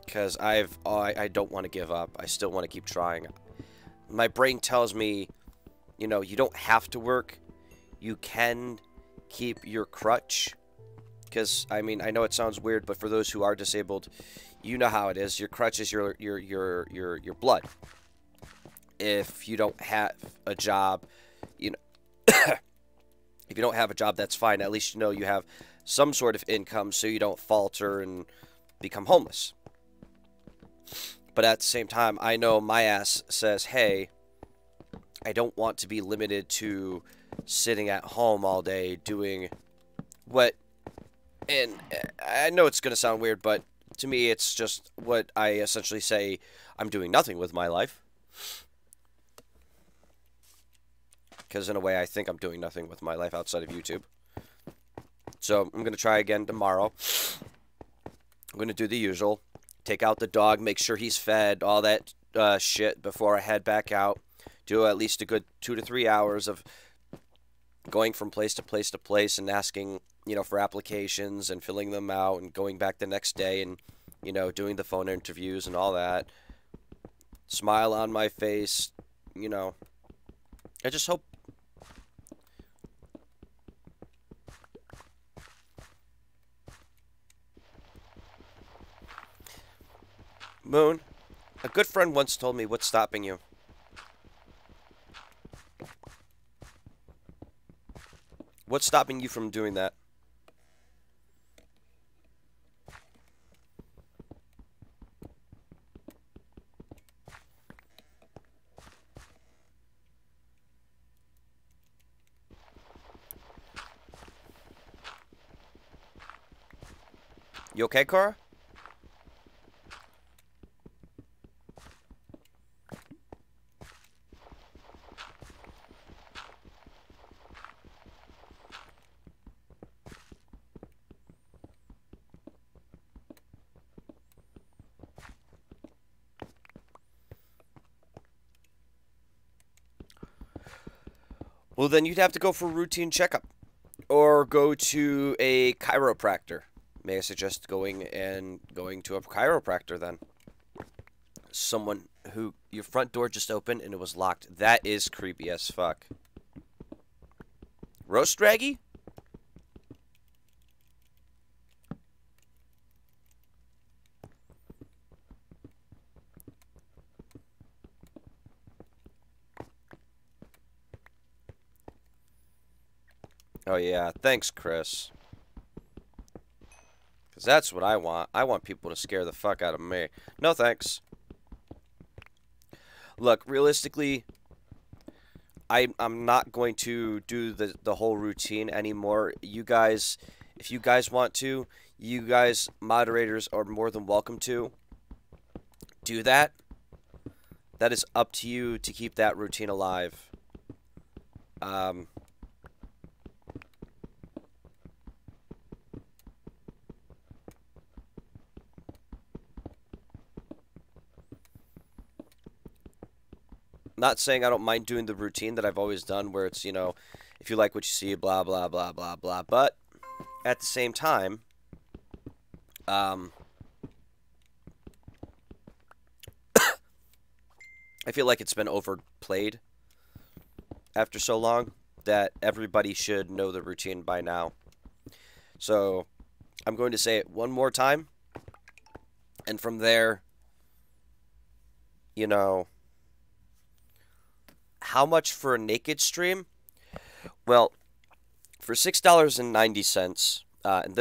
Because I don't want to give up. I still want to keep trying. My brain tells me, you know, you don't have to work. You can keep your crutch. Because, I mean, I know it sounds weird, but for those who are disabled, you know how it is. Your crutch is your blood. If you don't have a job, you know, if you don't have a job, that's fine. At least you know you have some sort of income so you don't falter and become homeless. But at the same time, I know my ass says, hey, I don't want to be limited to sitting at home all day doing what, and I know it's going to sound weird, but to me it's just what I essentially say, I'm doing nothing with my life. Because in a way I think I'm doing nothing with my life outside of YouTube. So I'm going to try again tomorrow. I'm going to do the usual. Take out the dog, make sure he's fed, all that shit before I head back out. Do at least a good 2 to 3 hours of going from place to place to place and asking, you know, for applications and filling them out and going back the next day and, you know, doing the phone interviews and all that. Smile on my face, you know. I just hope. Moon, a good friend once told me, what's stopping you? What's stopping you from doing that? You okay, Cora? Well, then you'd have to go for a routine checkup. Or go to a chiropractor. May I suggest going to a chiropractor then? Someone who, your front door just opened and it was locked. That is creepy as fuck. Roast Draggy? Oh yeah, thanks, Chris. Because that's what I want. I want people to scare the fuck out of me. No thanks. Look, realistically, I'm not going to do the whole routine anymore. You guys, if you guys want to, you guys moderators are more than welcome to. do that, that is up to you to keep that routine alive. Not saying I don't mind doing the routine that I've always done, where it's, you know, if you like what you see, blah, blah, blah, blah, blah. But at the same time, I feel like it's been overplayed after so long that everybody should know the routine by now. So I'm going to say it one more time. And from there, you know, how much for a naked stream? Well, for $6.90, and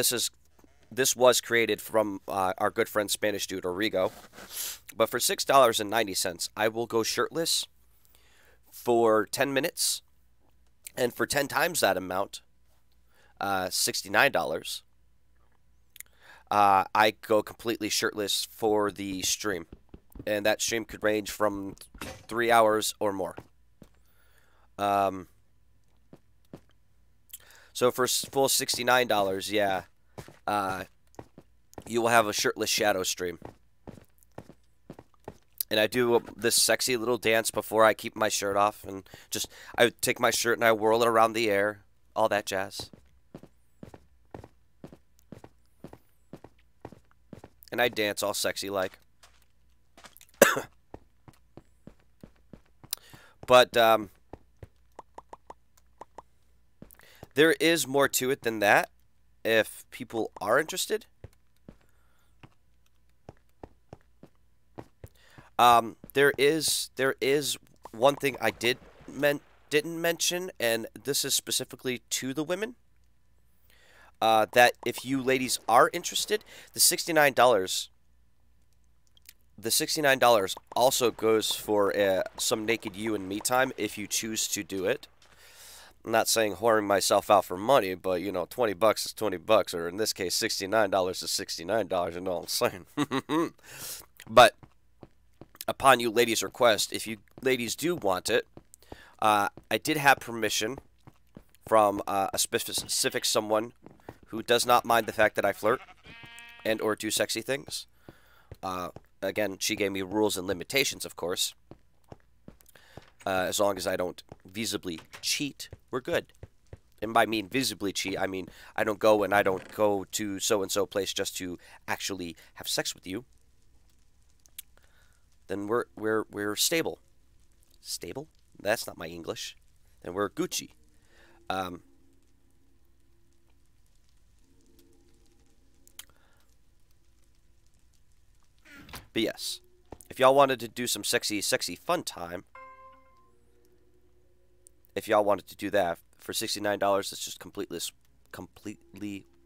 this was created from our good friend Spanish dude Origo, but for $6.90, I will go shirtless for 10 minutes, and for 10 times that amount, $69, I go completely shirtless for the stream, and that stream could range from 3 hours or more. So for full $69, yeah, you will have a shirtless shadow stream. And I do this sexy little dance before I keep my shirt off, and I take my shirt and I whirl it around the air, all that jazz. And I dance all sexy like. But, there is more to it than that, if people are interested. There is one thing I didn't mention, and this is specifically to the women. That if you ladies are interested, the $69 also goes for some naked you and me time if you choose to do it. I'm not saying whoring myself out for money, but, you know, 20 bucks is 20 bucks, or in this case, $69 is $69, you know what I'm saying? But upon you ladies' request, if you ladies do want it, I did have permission from a specific someone who does not mind the fact that I flirt and or do sexy things. Again, she gave me rules and limitations, of course. As long as I don't visibly cheat, we're good. And by mean visibly cheat, I mean I don't go to so-and-so place just to actually have sex with you. Then we're stable. Stable? That's not my English. Then we're Gucci. But yes, if y'all wanted to do some sexy fun time, if y'all wanted to do that for $69, it's just completely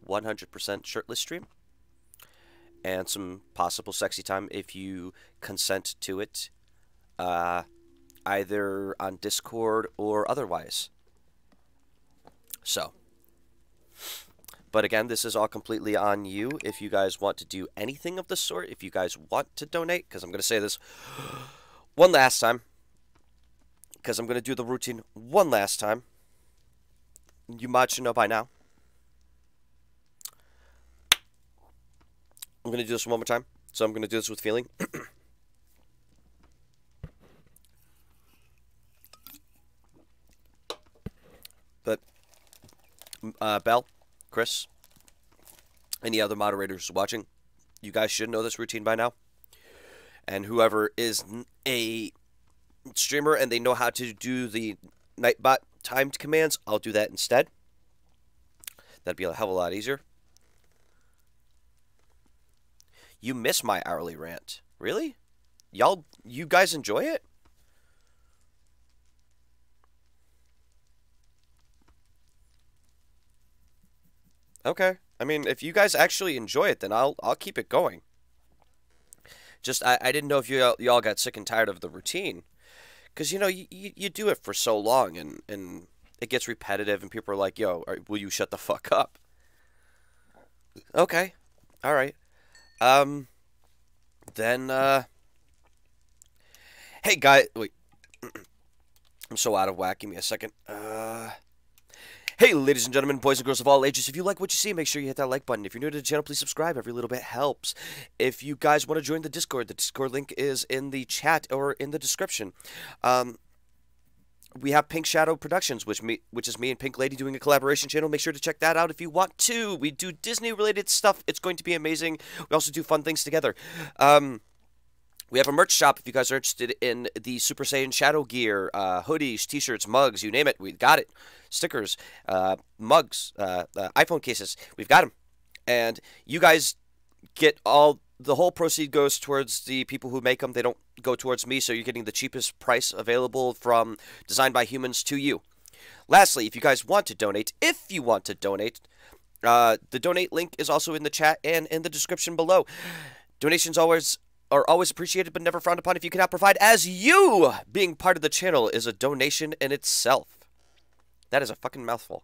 100% shirtless stream, and some possible sexy time if you consent to it, either on Discord or otherwise. So, but again, this is all completely on you. If you guys want to do anything of the sort, if you guys want to donate, because I'm going to say this one last time, because I'm going to do the routine one last time. You might should know by now. I'm going to do this one more time. So I'm going to do this with feeling. But, Belle, Chris, any other moderators watching, you guys should know this routine by now. And whoever is a streamer and they know how to do the Nightbot timed commands, I'll do that instead. That'd be a hell of a lot easier. You miss my hourly rant. Really? You guys enjoy it? Okay. I mean, if you guys actually enjoy it, then I'll keep it going. Just, I didn't know if y'all got sick and tired of the routine. Because, you know, you do it for so long, and it gets repetitive, and people are like, yo, will you shut the fuck up? Okay. Alright. Then, Hey, guys. Wait. I'm so out of whack. Give me a second. Hey, ladies and gentlemen, boys and girls of all ages, if you like what you see, make sure you hit that like button. If you're new to the channel, please subscribe. Every little bit helps. If you guys want to join the Discord link is in the chat or in the description. We have Pink Shadow Productions, which is me and Pink Lady doing a collaboration channel. Make sure to check that out if you want to. We do Disney-related stuff. It's going to be amazing. We also do fun things together. We have a merch shop if you guys are interested in the Super Saiyan Shadow gear, hoodies, t-shirts, mugs, you name it. We got it. Stickers, mugs, iPhone cases. We've got them. And you guys get the whole proceed goes towards the people who make them. They don't go towards me, so you're getting the cheapest price available from Designed by Humans to you. Lastly, if you guys want to donate, the donate link is also in the chat and in the description below. Donations are always appreciated but never frowned upon if you cannot provide, as you being part of the channel is a donation in itself. That is a fucking mouthful.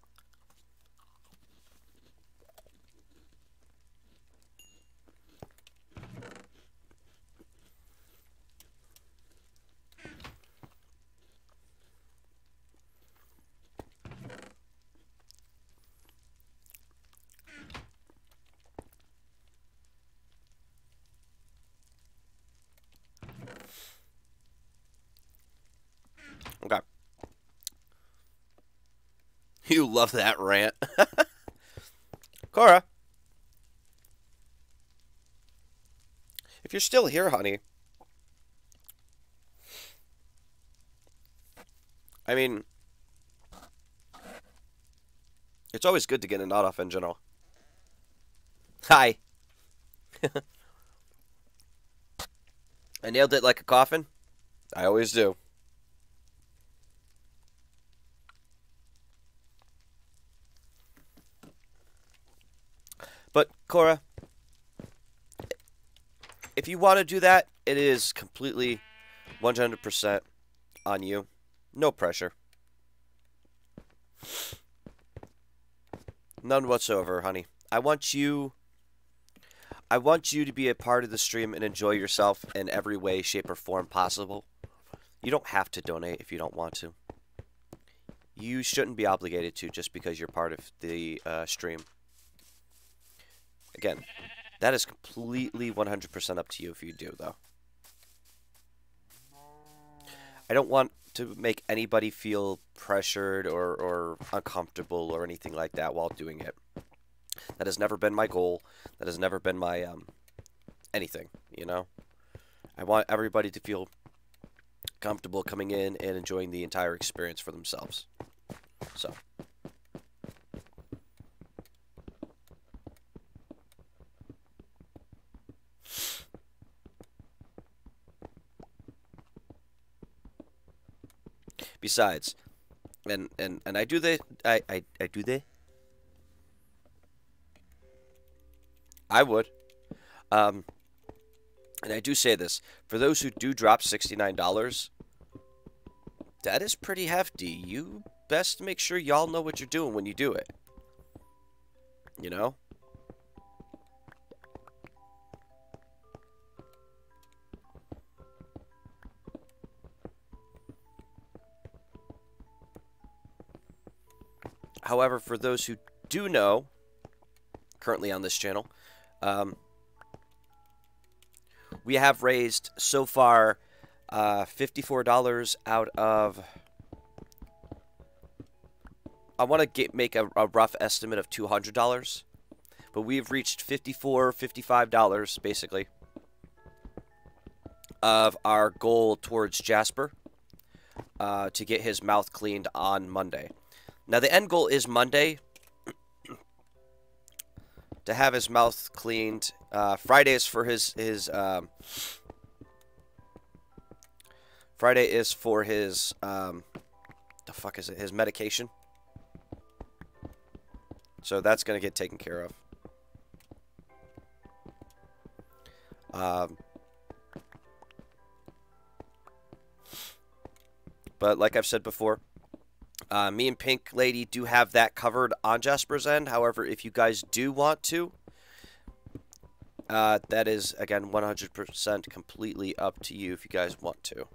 Okay. You love that rant. Cora. If you're still here, honey. I mean, it's always good to get a nod off in general. Hi. I nailed it like a coffin. I always do. But, Cora, if you want to do that, it is completely 100% on you. No pressure. None whatsoever, honey. I want you to be a part of the stream and enjoy yourself in every way, shape, or form possible. You don't have to donate if you don't want to. You shouldn't be obligated to just because you're part of the stream. Again, that is completely 100% up to you if you do, though. I don't want to make anybody feel pressured or uncomfortable or anything like that while doing it. That has never been my goal. That has never been my anything, you know? I want everybody to feel comfortable coming in and enjoying the entire experience for themselves. So... Besides, and I do I do they? I would. And I do say this, for those who do drop $69, that is pretty hefty. You best make sure y'all know what you're doing when you do it. You know? However, for those who do know, currently on this channel, we have raised so far $54 out of... I want to make a rough estimate of $200, but we've reached $54, $55 basically of our goal towards Jasper to get his mouth cleaned on Monday. Now, the end goal is Monday to have his mouth cleaned. Friday is for his Friday is for his, the fuck is it? His medication. So that's going to get taken care of. But like I've said before, me and Pink Lady do have that covered on Jasper's end. However, if you guys do want to, that is, again, 100% completely up to you if you guys want to.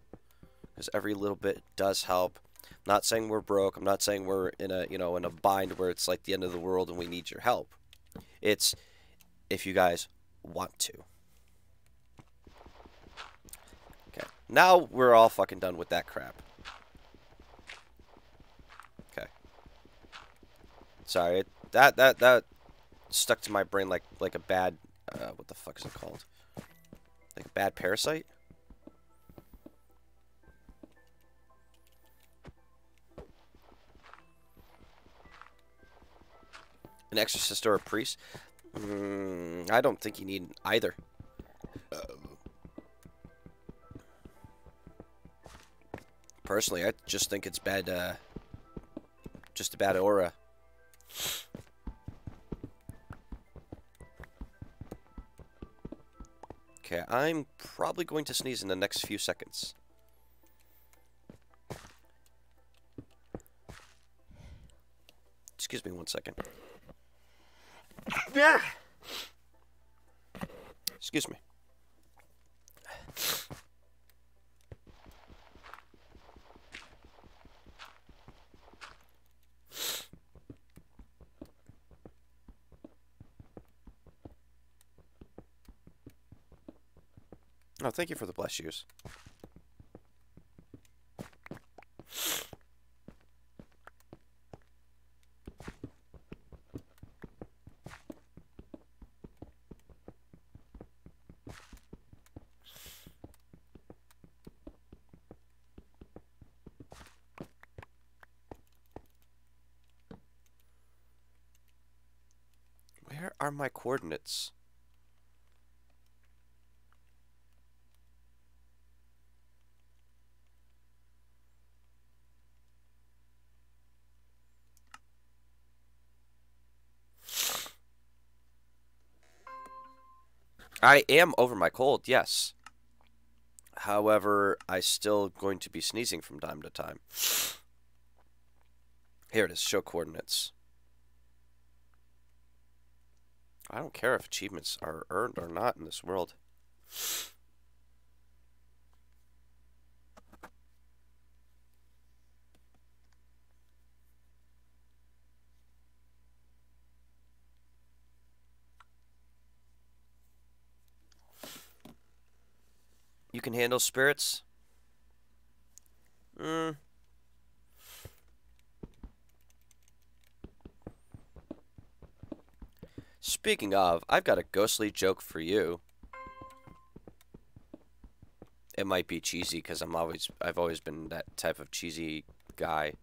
because every little bit does help. I'm not saying we're broke. I'm not saying we're in a, you know, in a bind where it's like the end of the world and we need your help. It's if you guys want to. Okay. Now we're all fucking done with that crap. Okay. Sorry. That stuck to my brain like a bad what the fuck is it called? Like a bad parasite? An exorcist or a priest? I don't think you need either. Personally, I just think it's bad, just a bad aura. Okay, I'm probably going to sneeze in the next few seconds. Excuse me 1 second. Excuse me. Oh, thank you for the bless yous. Where are my coordinates? I am over my cold, yes. However, I still going to be sneezing from time to time. Here it is, show coordinates. I don't care if achievements are earned or not in this world. You can handle spirits? Speaking of, I've got a ghostly joke for you. It might be cheesy because I've always been that type of cheesy guy.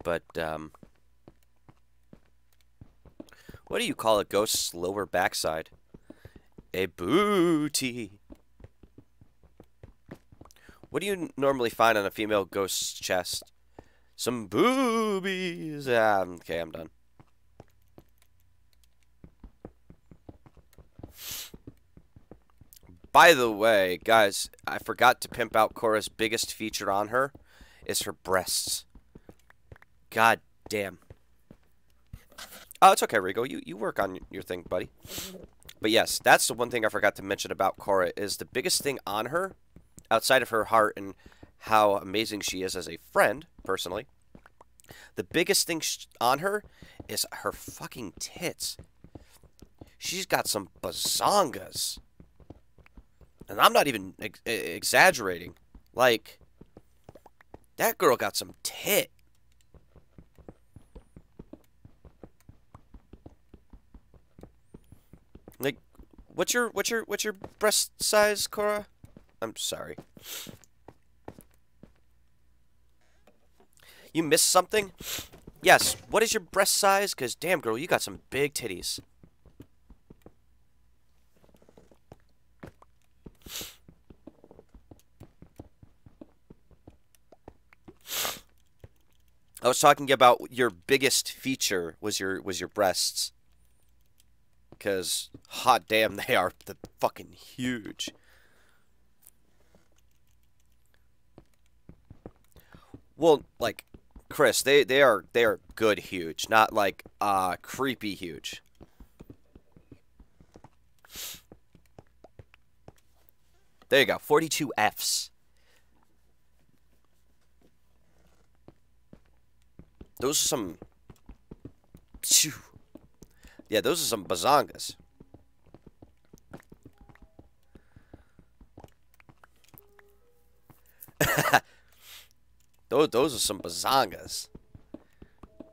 But what do you call a ghost's lower backside? A booty. What do you normally find on a female ghost's chest? Some boobies. Okay, I'm done. By the way, guys, I forgot to pimp out Cora's biggest feature on her is her breasts. God damn. Oh, it's okay, Rigo. You work on your thing, buddy. But yes, that's the one thing I forgot to mention about Cora is the biggest thing on her, outside of her heart and how amazing she is as a friend, personally. The biggest thing on her is her fucking tits. She's got some bazongas. And I'm not even exaggerating. Like, that girl got some tit. Like, what's your breast size, Cora? I'm sorry. You missed something? Yes. What is your breast size? Because, damn, girl, you got some big titties. I was talking about your biggest feature was your breasts. Because, hot damn, they are fucking huge. Well, like, Chris, they are good huge, not like creepy huge. There you go. 42 Fs. Those are some... Phew. Yeah, those are some bazongas. Those are some bazongas.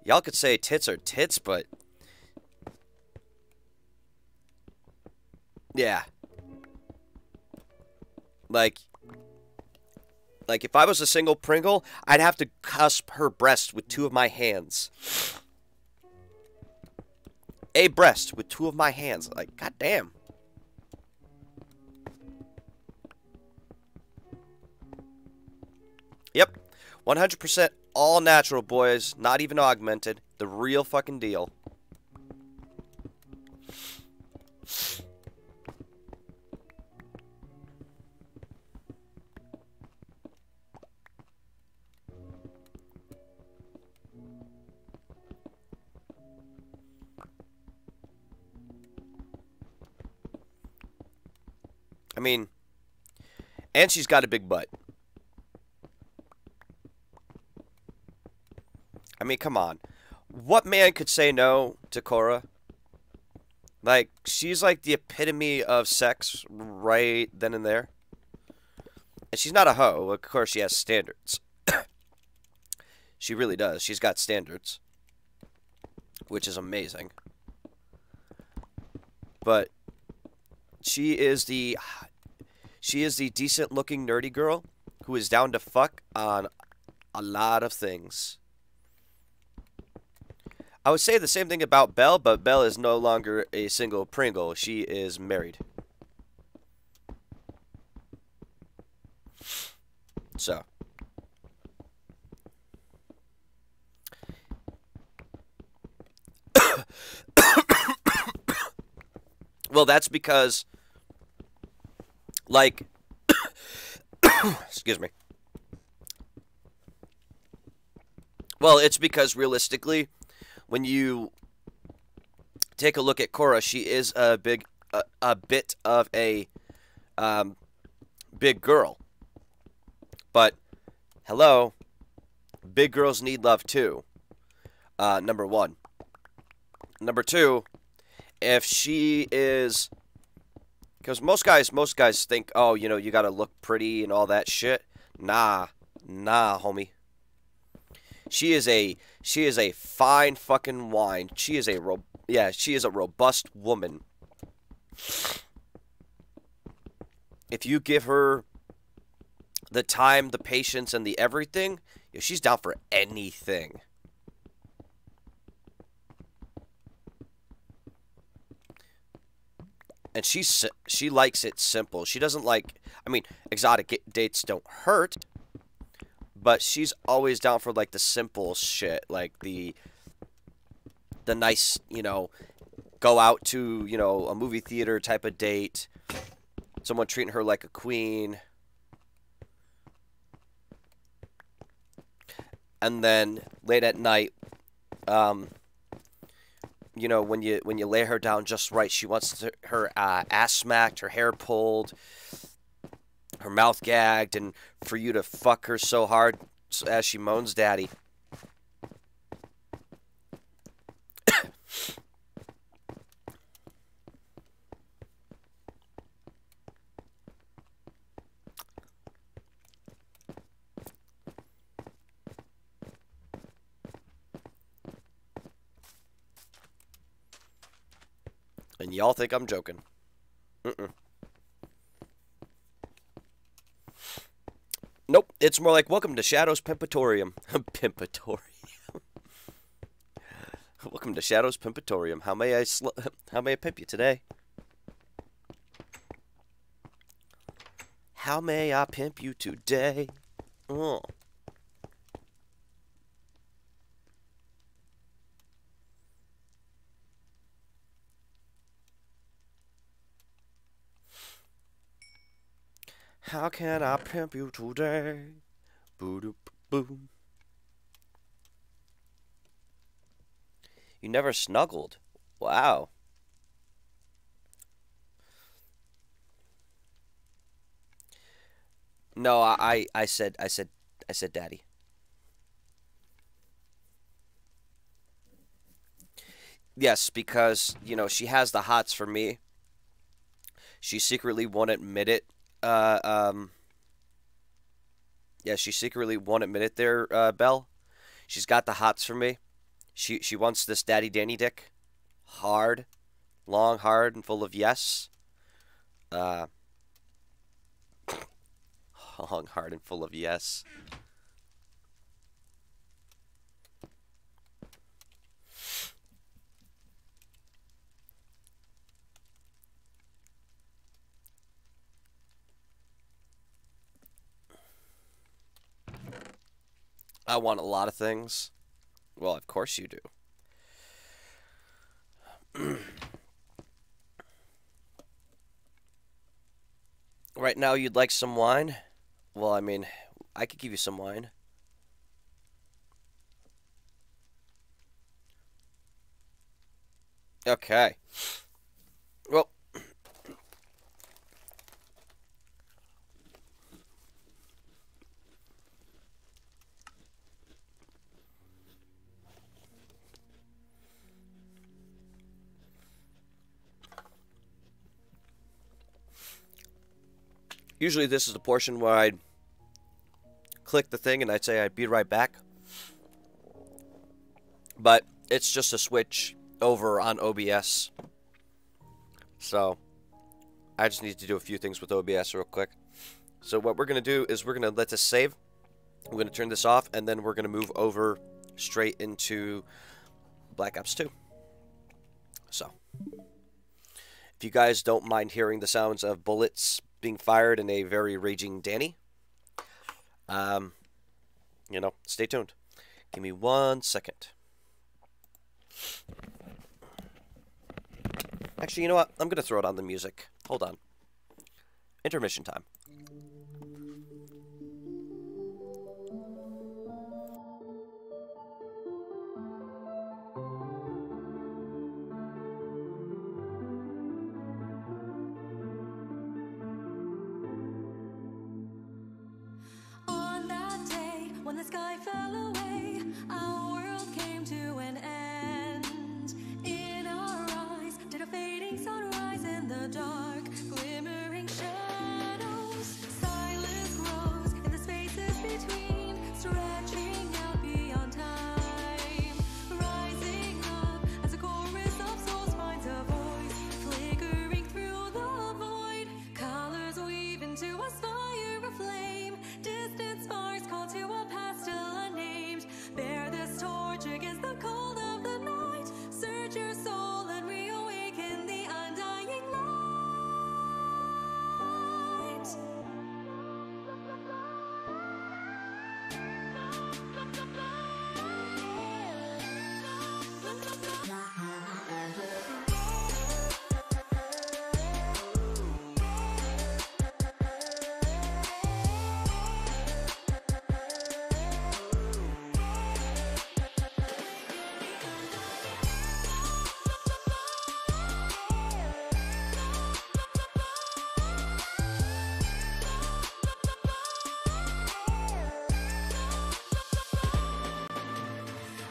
Y'all could say tits are tits, but... Yeah. Like if I was a single Pringle, I'd have to cusp her breast with 2 of my hands. A breast with 2 of my hands. Like, goddamn. Yep. 100% all natural, boys. Not even augmented. The real fucking deal. I mean, and she's got a big butt. I mean, come on. What man could say no to Korra? Like, she's like the epitome of sex right then and there. And she's not a hoe. Of course, she has standards. She really does. She's got standards. Which is amazing. But she is the decent looking nerdy girl who is down to fuck on a lot of things. I would say the same thing about Belle, but Belle is no longer a single Pringle. She is married. So. Well, that's because, like, excuse me. Well, it's because realistically, when you take a look at Korra, she is a bit of a big girl. But hello, big girls need love too. Number 1. Number 2, if she is, because most guys think, oh, you know, you gotta look pretty and all that shit. Nah, homie. She is a fine fucking wine. She is a robust woman. If you give her the time, the patience, and the everything, she's down for anything. And she likes it simple. She doesn't like, I mean, exotic dates don't hurt, but she's always down for, like, the simple shit. Like, the nice, you know, go out to, you know, a movie theater type of date. Someone treating her like a queen. And then, late at night, you know, when you lay her down just right, she wants her ass smacked, her hair pulled, her mouth gagged, and for you to fuck her so hard as she moans, "Daddy." And y'all think I'm joking. Nope, it's more like, welcome to Shadow's Pimpatorium. Pimpatorium. Welcome to Shadow's Pimpatorium. How may I pimp you today? How may I pimp you today? Oh. How can I pimp you today? Boo-doo-boom. You never snuggled. Wow. No, I said daddy. Yes, because, you know, she has the hots for me. She secretly won't admit it. Uh, um, yeah, she secretly won't admit it there, Belle. She's got the hots for me. She wants this daddy Danny dick. Hard. Long, hard, and full of yes. Uh, long, hard, and full of yes. I want a lot of things. Well, of course you do. Right now, you'd like some wine? Well, I mean, I could give you some wine. Okay. Well, usually this is the portion where I'd click the thing and I'd say I'd be right back. But it's just a switch over on OBS. So I just need to do a few things with OBS real quick. So what we're going to do is we're going to let this save. We're going to turn this off, and then we're going to move over straight into Black Ops 2. So if you guys don't mind hearing the sounds of bullets being fired in a very raging Danny, you know, stay tuned. Give me 1 second. Actually, you know what? I'm going to throw it on the music. Hold on. Intermission time. On that day, when the sky fell away, our world came to an end. In our eyes, did a fading sunrise in the dark, glimmering shadows. Silence grows in the spaces between, stretching out beyond time. Rising up as a chorus of souls finds a voice, flickering through the void. Colors weave into a fire of flame. Distant sparks call to a past still unnamed. Bear this torch against the cold of the night. Search your soul and reawaken the undying light.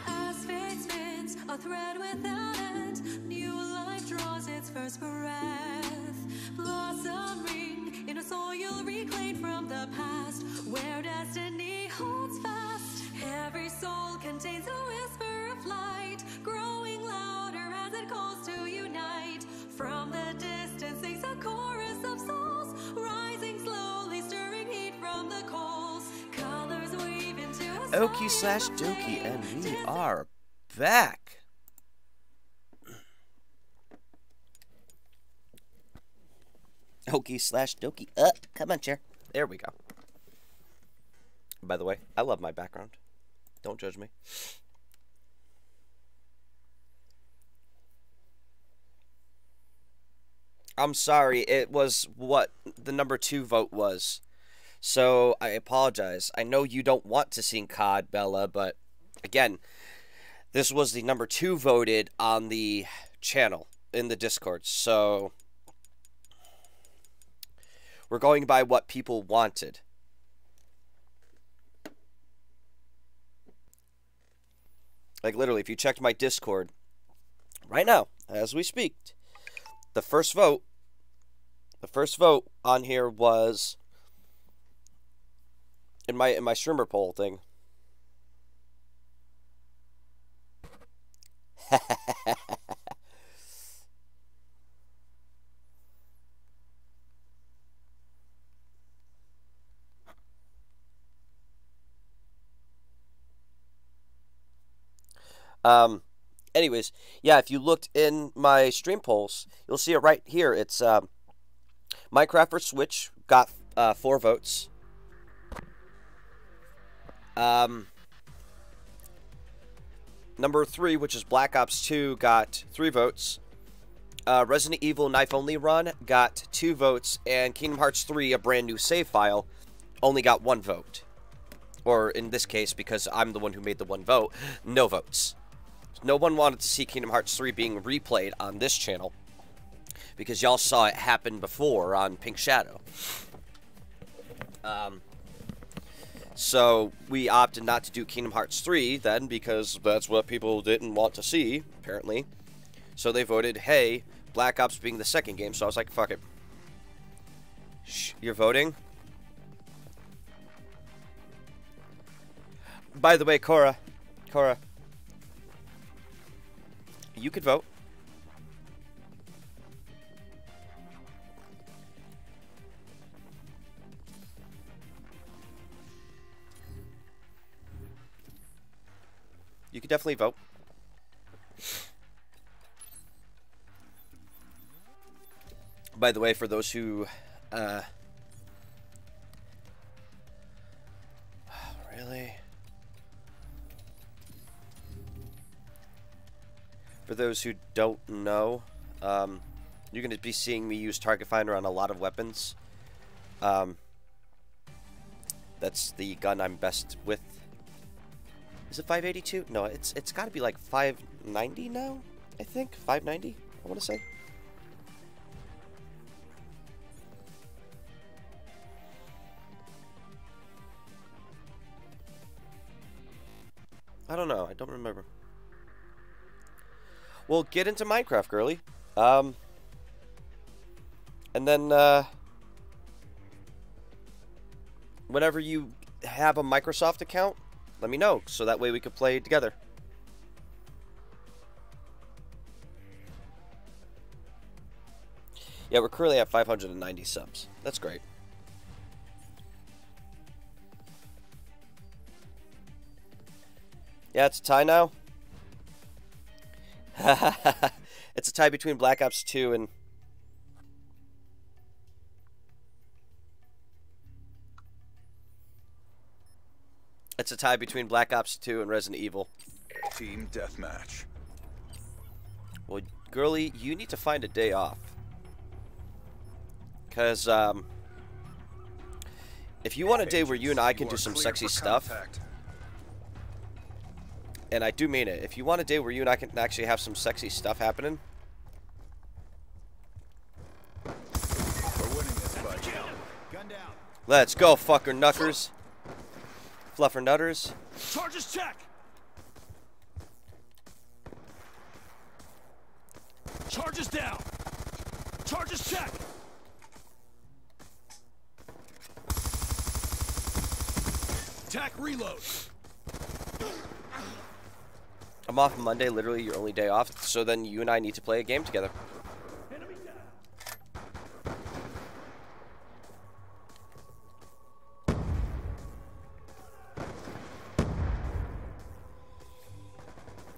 As fate spins, a thread without end, new life draws its first breath. Blossoming in a soil reclaimed from the past, where destiny holds fast. Every soul contains a whisper of light, growing louder as it calls to unite. From the distance sings a chorus of souls, rising slowly, stirring heat from the coals. Colors weave into a Okie/dokie, and we are back. Okie/dokie. Come on, chair. There we go. By the way, I love my background. Don't judge me. I'm sorry, it was what the number 2 vote was. So I apologize. I know you don't want to sing COD, Bella, but again, this was the number 2 voted on the channel in the Discord. So we're going by what people wanted. Like, literally, if you checked my Discord right now, as we speak, the first vote on here was in my streamer poll thing. Anyways, yeah, if you looked in my stream polls, you'll see it right here. It's Minecraft for Switch got 4 votes. Number 3, which is Black Ops 2, got 3 votes. Resident Evil Knife Only Run got 2 votes, and Kingdom Hearts 3, a brand new save file, only got 1 vote. Or in this case, because I'm the one who made the 1 vote, no votes. No one wanted to see Kingdom Hearts 3 being replayed on this channel, because y'all saw it happen before on Pink Shadow. So we opted not to do Kingdom Hearts 3 then, because that's what people didn't want to see, apparently. So they voted, hey, Black Ops being the second game, so I was like, fuck it. Shh, you're voting? By the way, Cora, you could vote. You could definitely vote. By the way, for those who, really? For those who don't know, you're going to be seeing me use Target Finder on a lot of weapons. That's the gun I'm best with. Is it 582? No, it's got to be like 590 now, I think. 590, I want to say. I don't know. I don't remember. Well, get into Minecraft, girly. And then, whenever you have a Microsoft account, let me know, so that way we could play together. Yeah, we're currently at 590 subs. That's great. Yeah, it's a tie now. It's a tie between Black Ops 2 and... It's a tie between Black Ops 2 and Resident Evil. Team deathmatch. Well, girly, you need to find a day off. Because, if you want a day where you and I can do some sexy stuff... And I do mean it. If you want a day where you and I can actually have some sexy stuff happening... We're winning this fight. Gun down. Let's go, fucker knuckers. Fluffer nutters. Charges check. Charges down. Charges check. Attack reload. I'm off Monday, literally your only day off, so then you and I need to play a game together. Enemy down.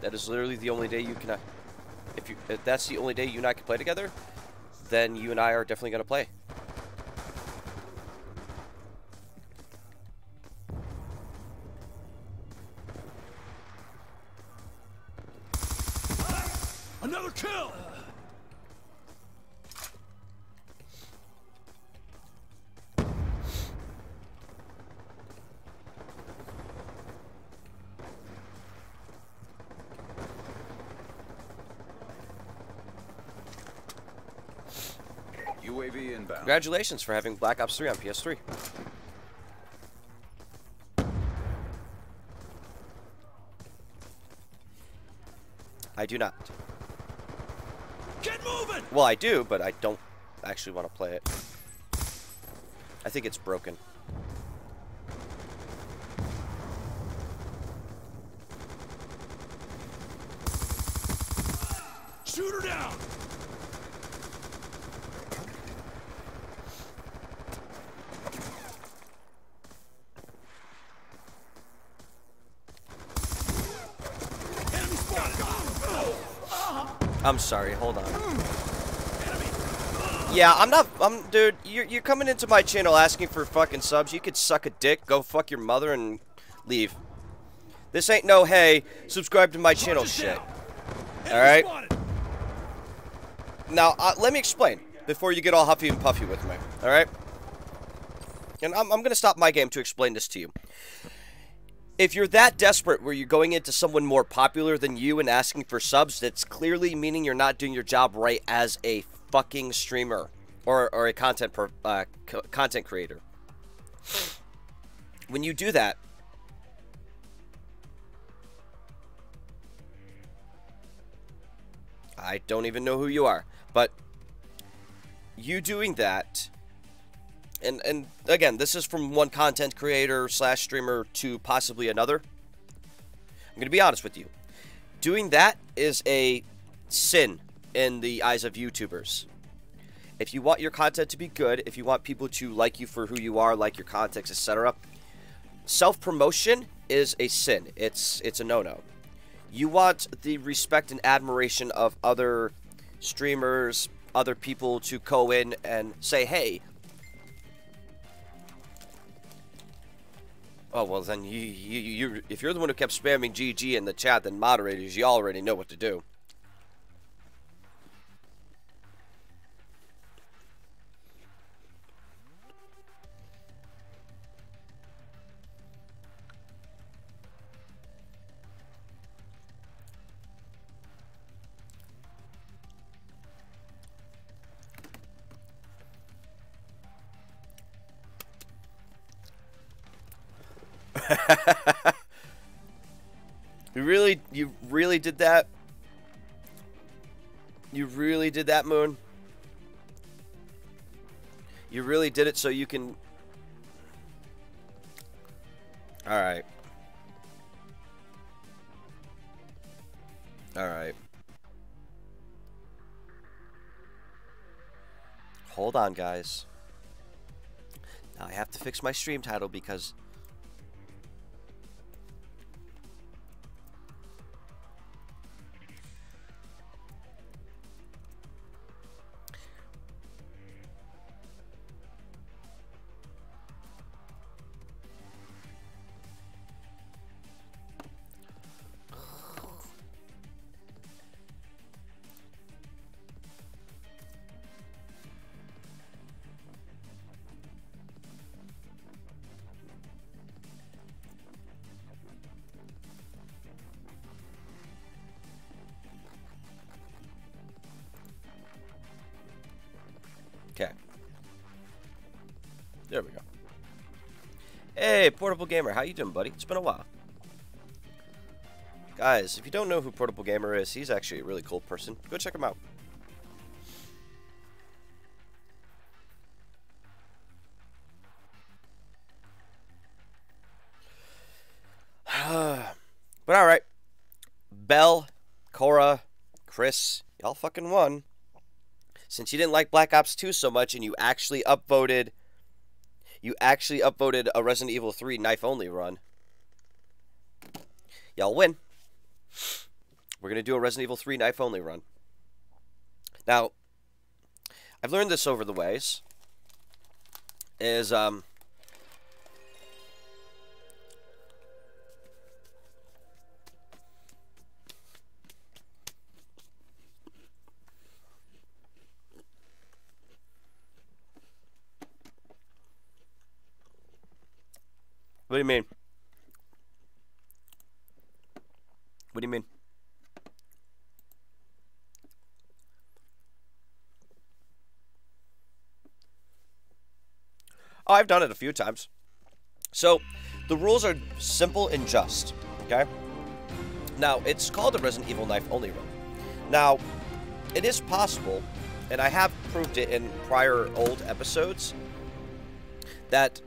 That is literally the only day you can... If that's the only day you and I can play together, then you and I are definitely going to play. Another kill. UAV inbound. Congratulations for having Black Ops 3 on PS3. I do not. Get moving! Well, I do, but I don't actually want to play it. I think it's broken. Shoot her down! Enemy spotted! I'm sorry, hold on. Yeah, dude, you're coming into my channel asking for fucking subs. You could suck a dick, go fuck your mother, and leave. This ain't no, hey, subscribe to my channel shit. Alright? Now, let me explain before you get all huffy and puffy with me. Alright? And I'm gonna stop my game to explain this to you. If you're that desperate where you're going into someone more popular than you and asking for subs, that's clearly meaning you're not doing your job right as a fucking streamer or a content creator. When you do that, I don't even know who you are, but you doing that, and again, this is from one content creator / streamer to possibly another. I'm going to be honest with you. Doing that is a sin in the eyes of YouTubers. If you want your content to be good, if you want people to like you for who you are, like your context, etc., self-promotion is a sin. It's a no-no. You want the respect and admiration of other streamers, other people to go in and say, hey. Oh, well, then if you're the one who kept spamming GG in the chat, then moderators, you already know what to do. You really did that? You really did that, Moon? You really did it so you can... Alright. Alright. Hold on, guys. Now I have to fix my stream title because... Okay. There we go. Hey, Portable Gamer, how you doing, buddy? It's been a while. Guys, if you don't know who Portable Gamer is, he's actually a really cool person. Go check him out. But alright. Bell, Cora, Chris, y'all fucking won. Since you didn't like Black Ops 2 so much and you actually upvoted a Resident Evil 3 knife-only run, y'all win. We're going to do a Resident Evil 3 knife-only run. Now, I've learned this over the ways, is, what do you mean? What do you mean? Oh, I've done it a few times. So, the rules are simple and just, okay? Now, it's called a Resident Evil knife only run. Now, it is possible, and I have proved it in prior old episodes, that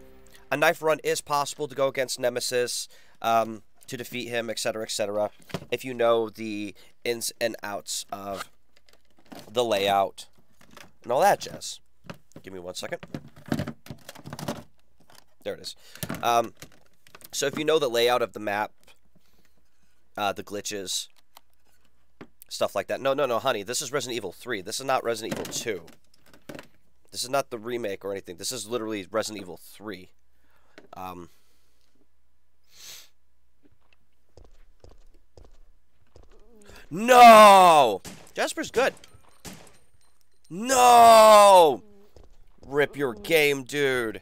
a knife run is possible to go against Nemesis, to defeat him, etc., if you know the ins and outs of the layout and all that jazz. Give me 1 second. There it is. So if you know the layout of the map, the glitches, stuff like that. No, honey. This is Resident Evil 3. This is not Resident Evil 2. This is not the remake or anything. This is literally Resident Evil 3. No! Jasper's good. No! Rip your game, dude.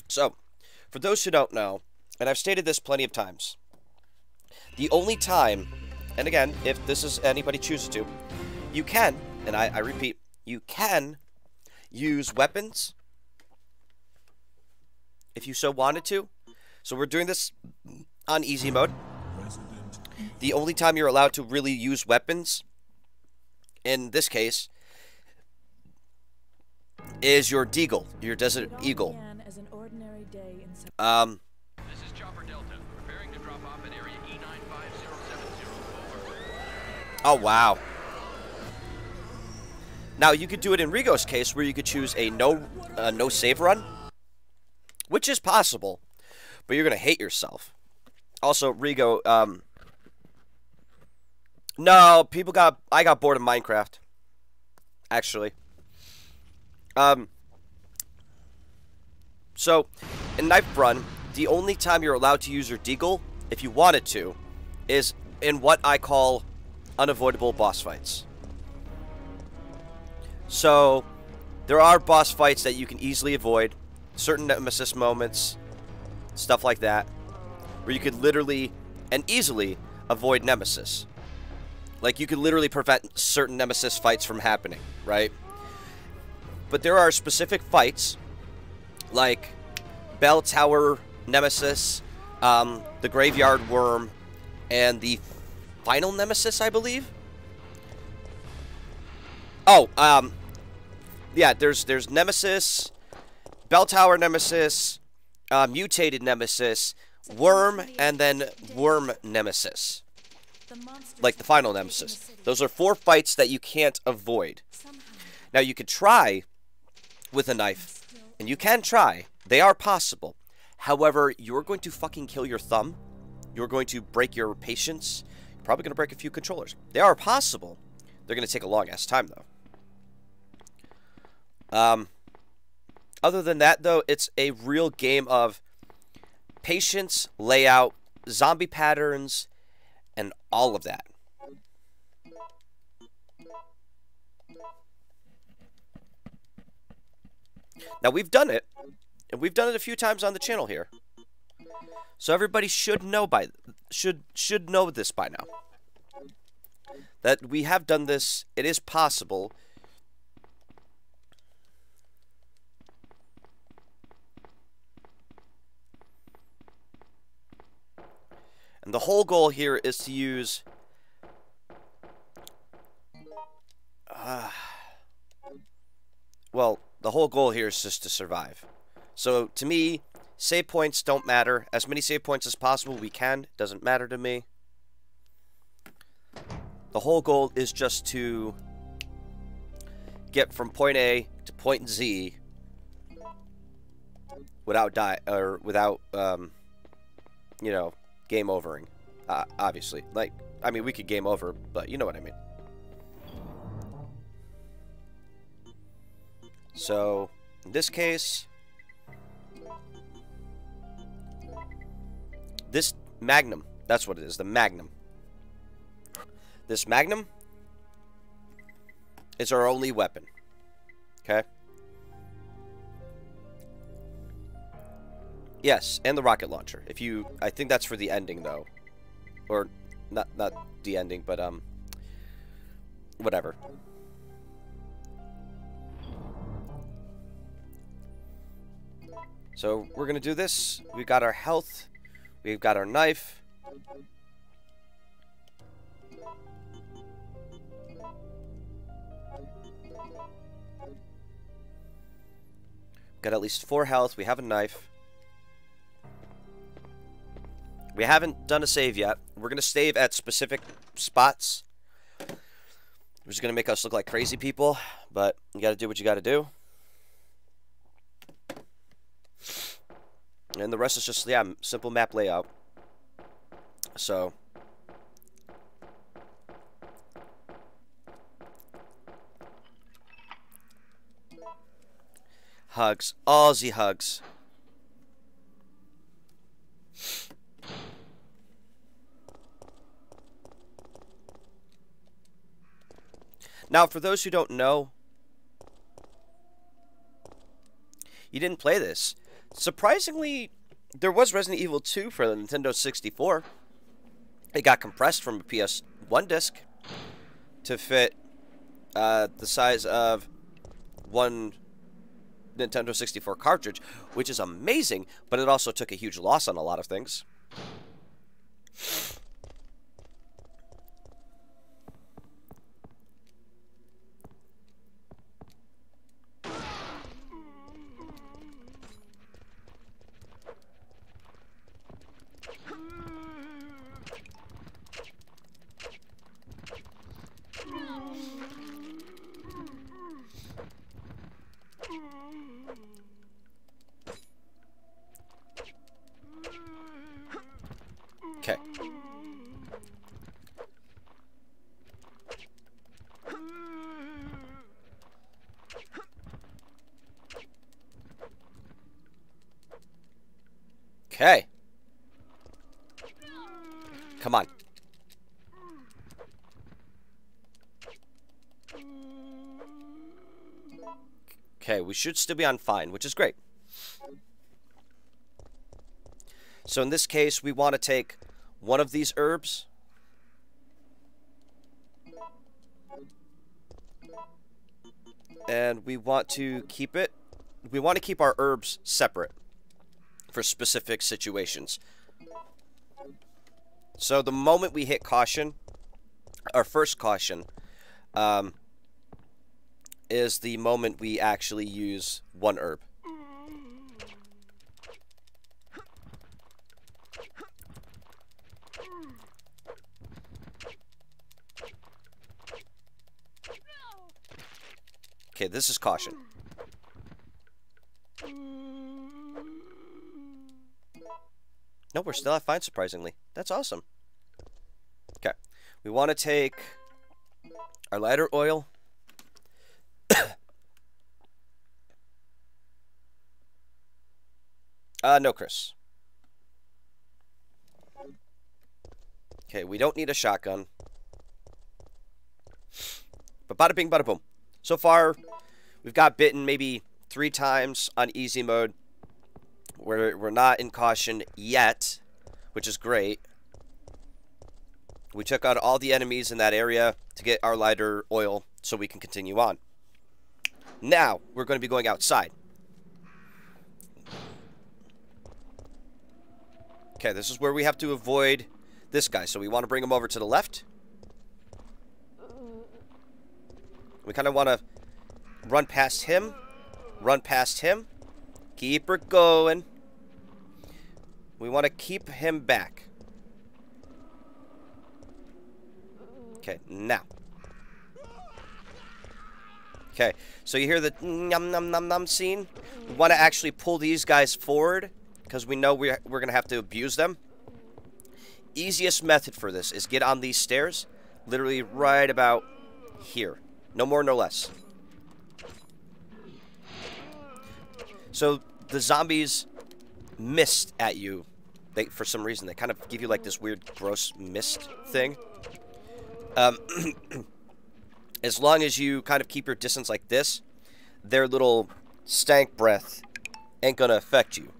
So, for those who don't know, and I've stated this plenty of times, the only time, and again, if this is anybody chooses to, you can, and I repeat, you can use weapons if you so wanted to. So we're doing this on easy mode. The only time you're allowed to really use weapons, in this case, is your deagle, your Desert Eagle. This is Chopper Delta, preparing to drop off at area E95070. Oh, wow. Now, you could do it in Rigo's case, where you could choose a no save run, which is possible, but you're going to hate yourself. Also, Rigo, no, I got bored of Minecraft, actually. So, in Knife Run, the only time you're allowed to use your deagle, if you wanted to, is in what I call unavoidable boss fights. So, there are boss fights that you can easily avoid, certain Nemesis moments, stuff like that, where you could literally and easily avoid Nemesis. Like, you could literally prevent certain Nemesis fights from happening, right? But there are specific fights, like Bell Tower Nemesis, the Graveyard Worm, and the final Nemesis, I believe. Oh, yeah, there's Nemesis, Bell Tower Nemesis, Mutated Nemesis, Worm, and then Worm Nemesis. Like the final Nemesis. Those are 4 fights that you can't avoid. Now, you could try with a knife, and you can try. They are possible. However, you're going to fucking kill your thumb. You're going to break your patience. You're probably going to break a few controllers. They are possible. They're going to take a long-ass time, though. Other than that, though, it's a real game of patience, layout, zombie patterns, and all of that. Now, we've done it, and we've done it a few times on the channel here. So everybody should know should know this by now. That we have done this, it is possible. And the whole goal here is to use well, the whole goal here is just to survive. So, to me, save points don't matter. As many save points as possible we can. Doesn't matter to me. The whole goal is just to get from point A to point Z without you know, game overing. Obviously. Like, I mean, we could game over, but you know what I mean. So, in this case, this Magnum, that's what it is, the Magnum. This Magnum is our only weapon. Okay? Yes, and the rocket launcher. I think that's for the ending, though. Or, not the ending, but, whatever. So, we're gonna do this. We've got our health. We've got our knife. Got at least 4 health. We have a knife. We haven't done a save yet. We're going to save at specific spots. Which is going to make us look like crazy people. But you got to do what you got to do. And the rest is just, yeah, simple map layout. So. Hugs. All the hugs. Now, for those who don't know, you didn't play this. Surprisingly, there was Resident Evil 2 for the Nintendo 64. It got compressed from a PS1 disc to fit the size of one Nintendo 64 cartridge, which is amazing, but it also took a huge loss on a lot of things. Okay. Okay. Come on. Okay, we should still be on fine, which is great. So in this case, we want to take one of these herbs. And we want to keep it. We want to keep our herbs separate for specific situations. So the moment we hit caution, our first caution, is the moment we actually use one herb. Okay, this is caution. No, we're still at fine, surprisingly. That's awesome. Okay. We want to take our lighter oil. No, Chris. Okay, we don't need a shotgun. But bada bing, bada boom. So far, we've got bitten maybe 3 times on easy mode. We're not in caution yet, which is great. We took out all the enemies in that area to get our lighter oil so we can continue on. Now, we're going to be going outside. Okay, this is where we have to avoid this guy. So we want to bring him over to the left. We kind of want to run past him. Run past him. Keep her going. We want to keep him back. Okay, now. Okay, so you hear the num num num num scene? We want to actually pull these guys forward because we know we're going to have to abuse them. Easiest method for this is get on these stairs, literally right about here. No more, no less. So the zombies mist at you. For some reason, they kind of give you like this weird, gross mist thing. As long as you kind of keep your distance like this, their little stank breath ain't gonna affect you.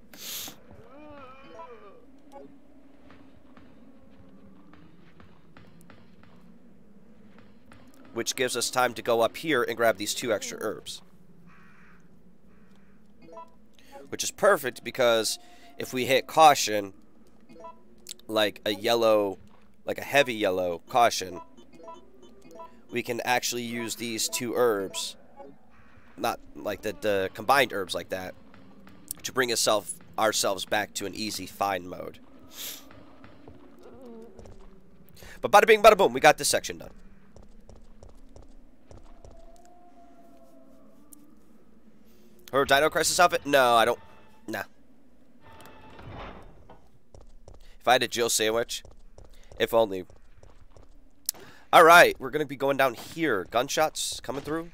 which gives us time to go up here and grab these 2 extra herbs. Which is perfect because if we hit caution, like a yellow, like a heavy yellow caution, we can actually use these 2 herbs, not like the combined herbs like that, to bring ourselves back to an easy fine mode. But bada bing, bada boom, we got this section done. Her Dino Crisis outfit? No, I don't. Nah. If I had a Jill sandwich, if only. Alright, we're going to be going down here. Gunshots coming through.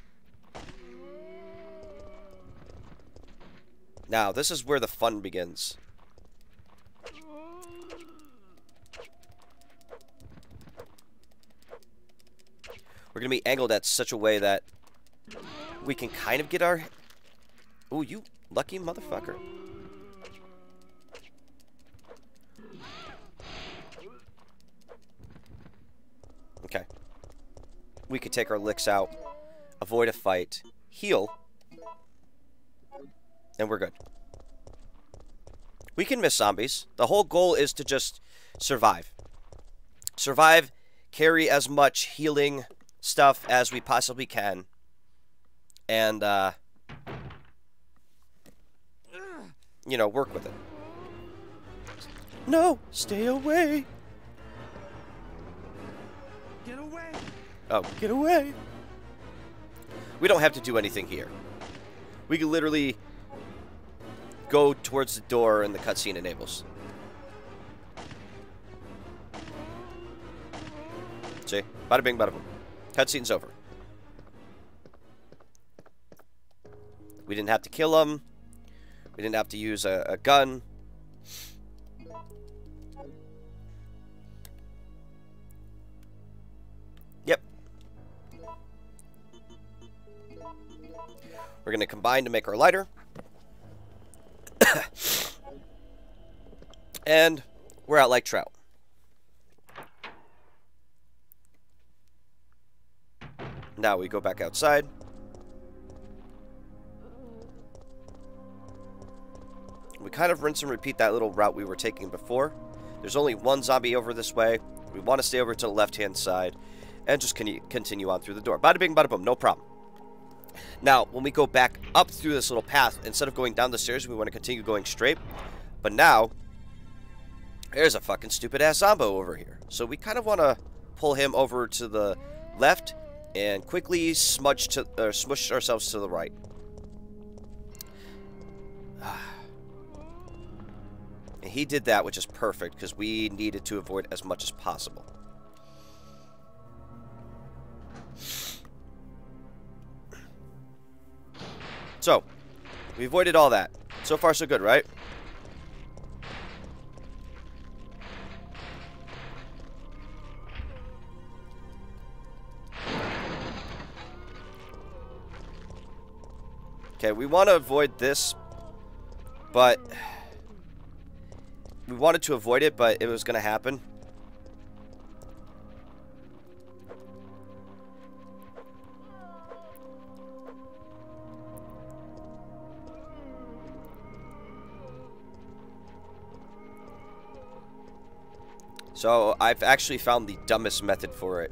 Now, this is where the fun begins. We're going to be angled at such a way that we can kind of get our... Ooh, you lucky motherfucker. Okay. We could take our licks out, avoid a fight, heal, and we're good. We can miss zombies. The whole goal is to just survive. Survive, carry as much healing stuff as we possibly can, and, you know, work with it. No, stay away. Get away! Oh, get away. We don't have to do anything here. We can literally go towards the door and the cutscene enables. See? Bada bing, bada boom. Cutscene's over. We didn't have to kill them. We didn't have to use a gun. Yep. We're going to combine to make our lighter. And we're out like trout. Now we go back outside. We kind of rinse and repeat that little route we were taking before. There's only one zombie over this way. We want to stay over to the left-hand side and just continue on through the door. Bada bing, bada boom, no problem. Now, when we go back up through this little path, instead of going down the stairs, we want to continue going straight. But now, there's a fucking stupid-ass zombo over here. So we kind of want to pull him over to the left and quickly smush ourselves to the right. And he did that, which is perfect, because we needed to avoid as much as possible. So, we avoided all that. So far, so good, right? Okay, we want to avoid this, but... We wanted to avoid it, but it was going to happen. So, I've actually found the dumbest method for it.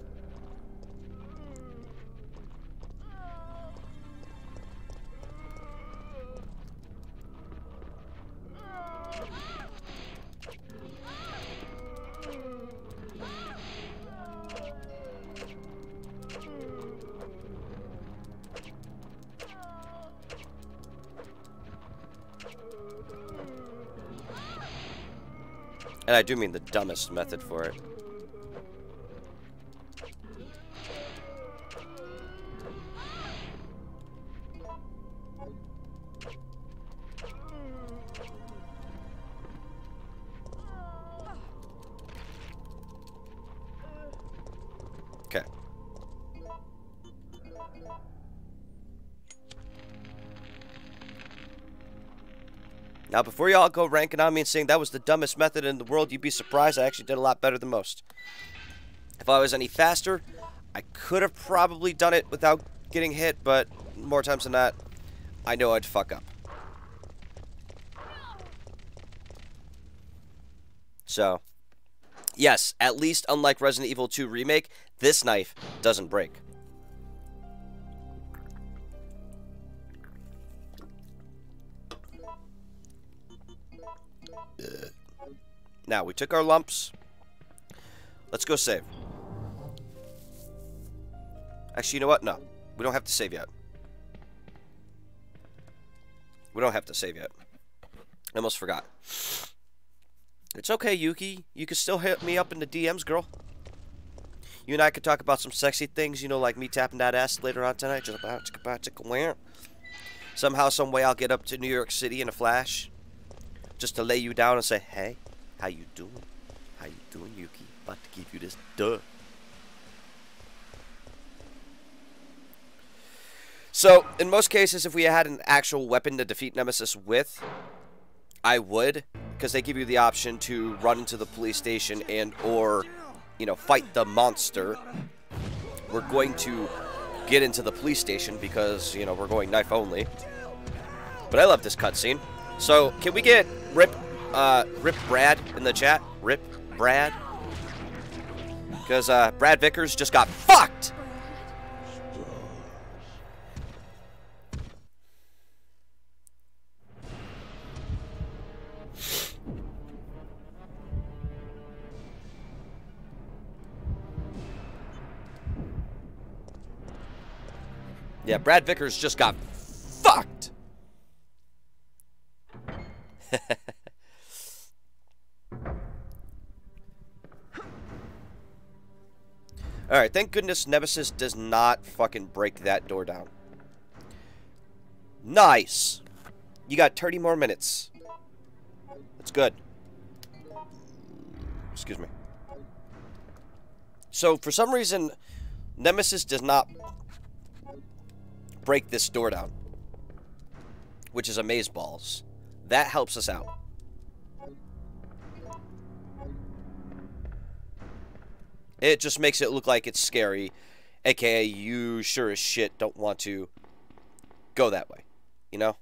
And I do mean the dumbest method for it. Okay. Now, before y'all go ranking on me and saying that was the dumbest method in the world, you'd be surprised I actually did a lot better than most. If I was any faster, I could have probably done it without getting hit, but more times than not, I know I'd fuck up. So, yes, at least unlike Resident Evil 2 Remake, this knife doesn't break. Now, we took our lumps. Let's go save. Actually, you know what? No. We don't have to save yet. We don't have to save yet. I almost forgot. It's okay, Yuki. You can still hit me up in the DMs, girl. You and I could talk about some sexy things, you know, like me tapping that ass later on tonight. Just about somehow, some way, I'll get up to New York City in a flash, just to lay you down and say, "Hey, how you doing? How you doing, Yuki? About to give you this duh." So, in most cases, if we had an actual weapon to defeat Nemesis with, I would, because they give you the option to run into the police station and or, you know, fight the monster. We're going to get into the police station because, you know, we're going knife only. But I love this cutscene. So, can we get Rip Brad in the chat? Rip Brad? Because Brad Vickers just got fucked! Yeah, Brad Vickers just got fucked. Alright, thank goodness Nemesis does not fucking break that door down. Nice. You got 30 more minutes. That's good. Excuse me. So, for some reason, Nemesis does not break this door down, which is amazeballs. That helps us out. It just makes it look like it's scary, aka you sure as shit don't want to go that way, you know?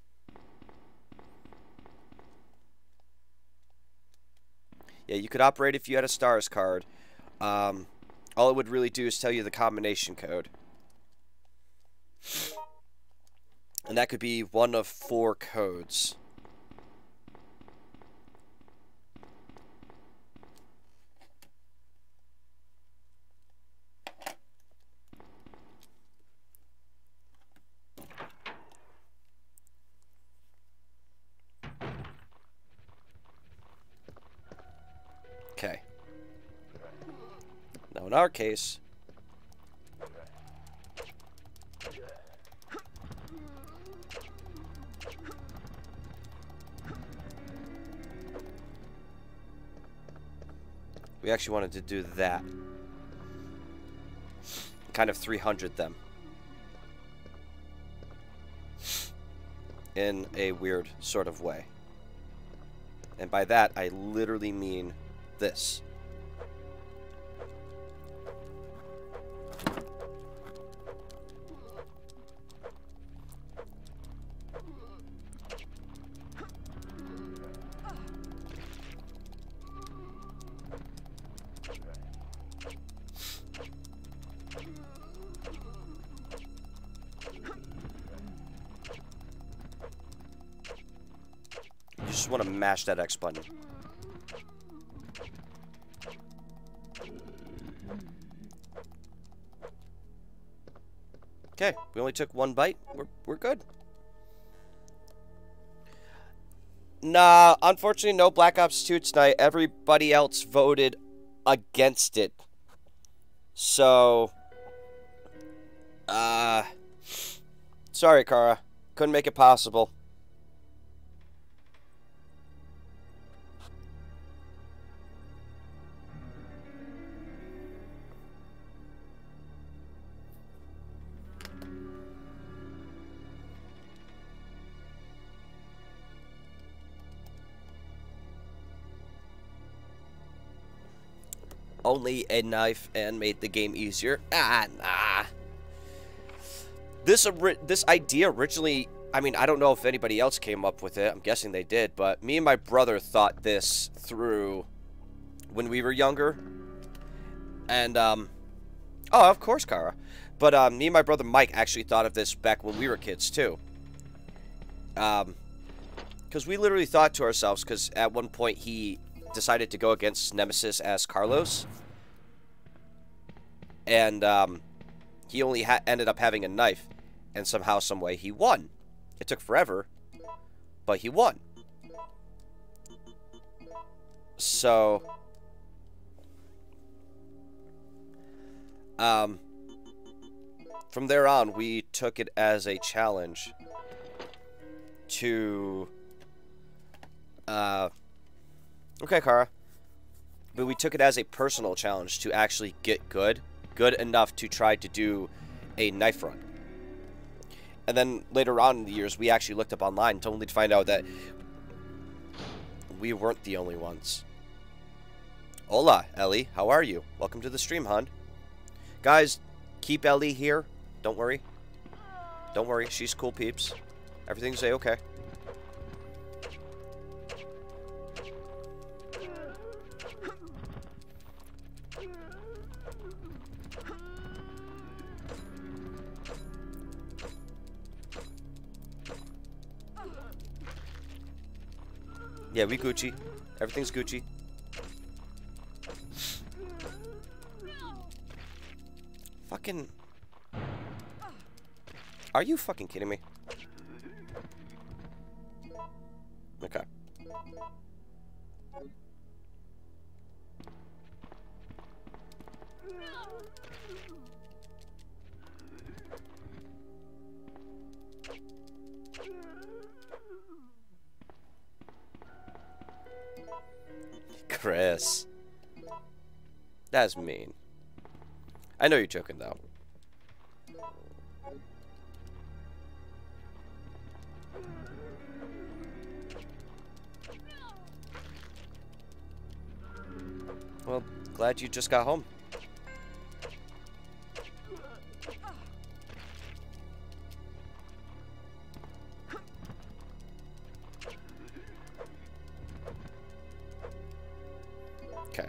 Yeah, you could operate if you had a STARS card. All it would really do is tell you the combination code. And that could be one of 4 codes. Okay. Now in our case, we actually wanted to do that. Kind of 300 them. In a weird sort of way. And by that, I literally mean this. You just want to mash that X button. Okay, we only took 1 bite. We're good. Nah, unfortunately, no Black Ops 2 tonight. Everybody else voted against it. So, sorry, Kara. Couldn't make it possible. only a knife and made the game easier. Ah, nah. This idea originally, I mean, I don't know if anybody else came up with it. I'm guessing they did, but me and my brother thought this through when we were younger. And, oh, of course, Kara. But, me and my brother Mike actually thought of this back when we were kids, too. Because we literally thought to ourselves, because at one point he decided to go against Nemesis as Carlos. And, he only ended up having a knife. And somehow, some way, he won. It took forever, but he won. So, from there on, we took it as a challenge to, okay, Kara, but we took it as a personal challenge to actually get good enough to try to do a knife run. And then later on in the years, we actually looked up online only to find out that we weren't the only ones. Hola, Ellie. How are you? Welcome to the stream, hon. Guys, keep Ellie here. Don't worry. Don't worry. She's cool, peeps. Everything's a-okay. Yeah, we Gucci. Everything's Gucci. Fucking... Are you fucking kidding me? Okay. Chris. That's mean. I know you're joking, though. Well, glad you just got home. Okay.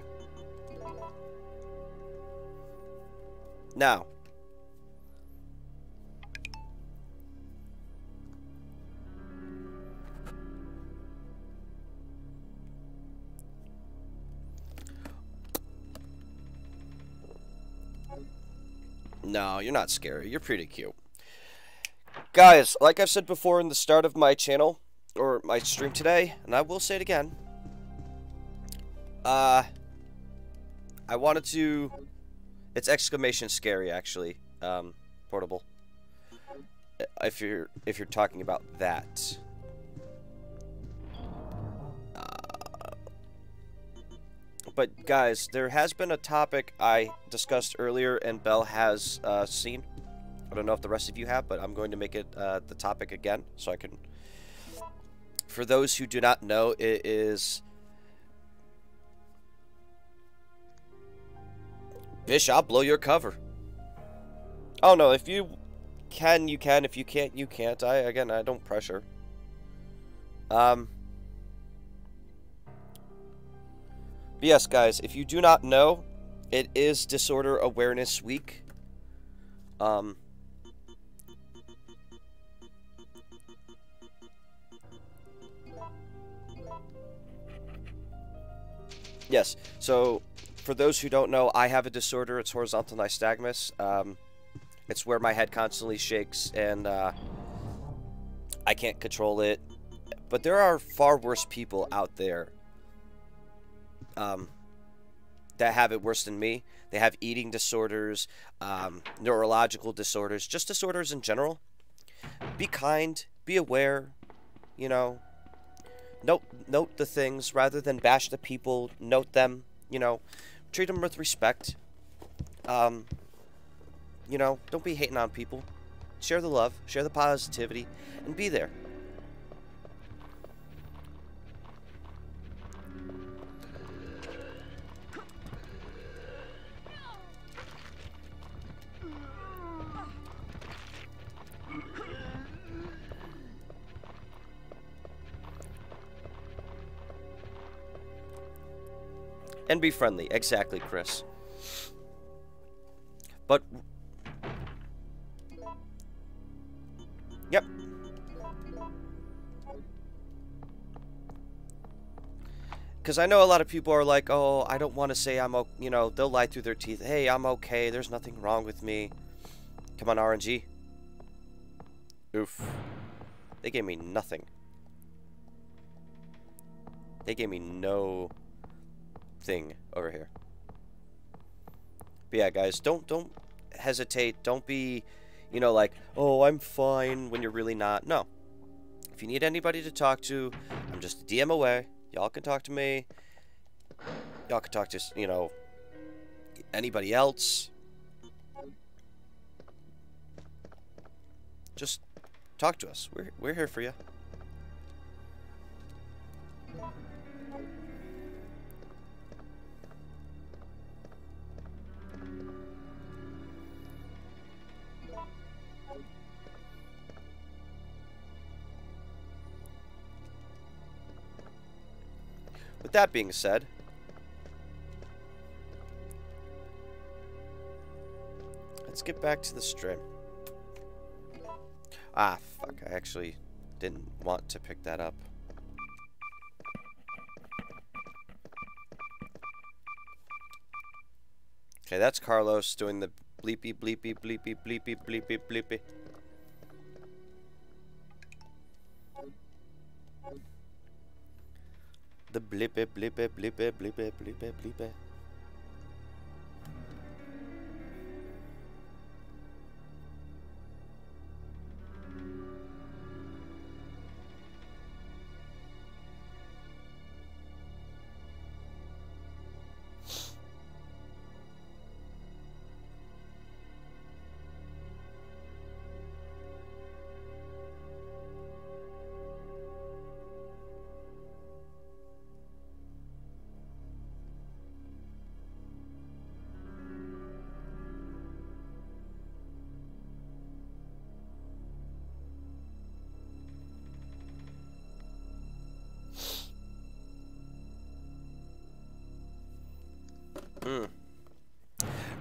Now. No, you're not scary. You're pretty cute. Guys, like I've said before in the start of my channel, or my stream today, and I will say it again, I wanted to... It's exclamation scary, actually, portable. If you're talking about that. But guys, there has been a topic I discussed earlier, and Belle has seen. I don't know if the rest of you have, but I'm going to make it the topic again, so I can. For those who do not know, it is. Bish, I'll blow your cover. Oh no, if you can, you can. If you can't, you can't. I don't pressure. But yes, guys, if you do not know, it is Disorder Awareness Week. Yes, so for those who don't know, I have a disorder. It's horizontal nystagmus. It's where my head constantly shakes and I can't control it. But there are far worse people out there that have it worse than me. They have eating disorders, neurological disorders, just disorders in general. Be kind, be aware, you know. Note the things rather than bash the people. Note them, you know. Treat them with respect. You know, don't be hating on people. Share the love, share the positivity, and be there. And be friendly. Exactly, Chris. But... Yep. Because I know a lot of people are like, oh, I don't want to say I'm okay. You know, they'll lie through their teeth. Hey, I'm okay. There's nothing wrong with me. Come on, RNG. Oof. They gave me nothing. They gave me no thing over here. But yeah, guys, don't hesitate. Don't be, you know, like, oh, I'm fine when you're really not. No. If you need anybody to talk to, I'm just a DM away. Y'all can talk to me. Y'all can talk to, you know, anybody else. Just talk to us. We're here for you. With that being said, let's get back to the stream. Ah, fuck. I actually didn't want to pick that up. Okay, that's Carlos doing the bleepy, bleepy, bleepy, bleepy, bleepy, bleepy. The blippy, blippy, blippy, blippy, blippy, blippy.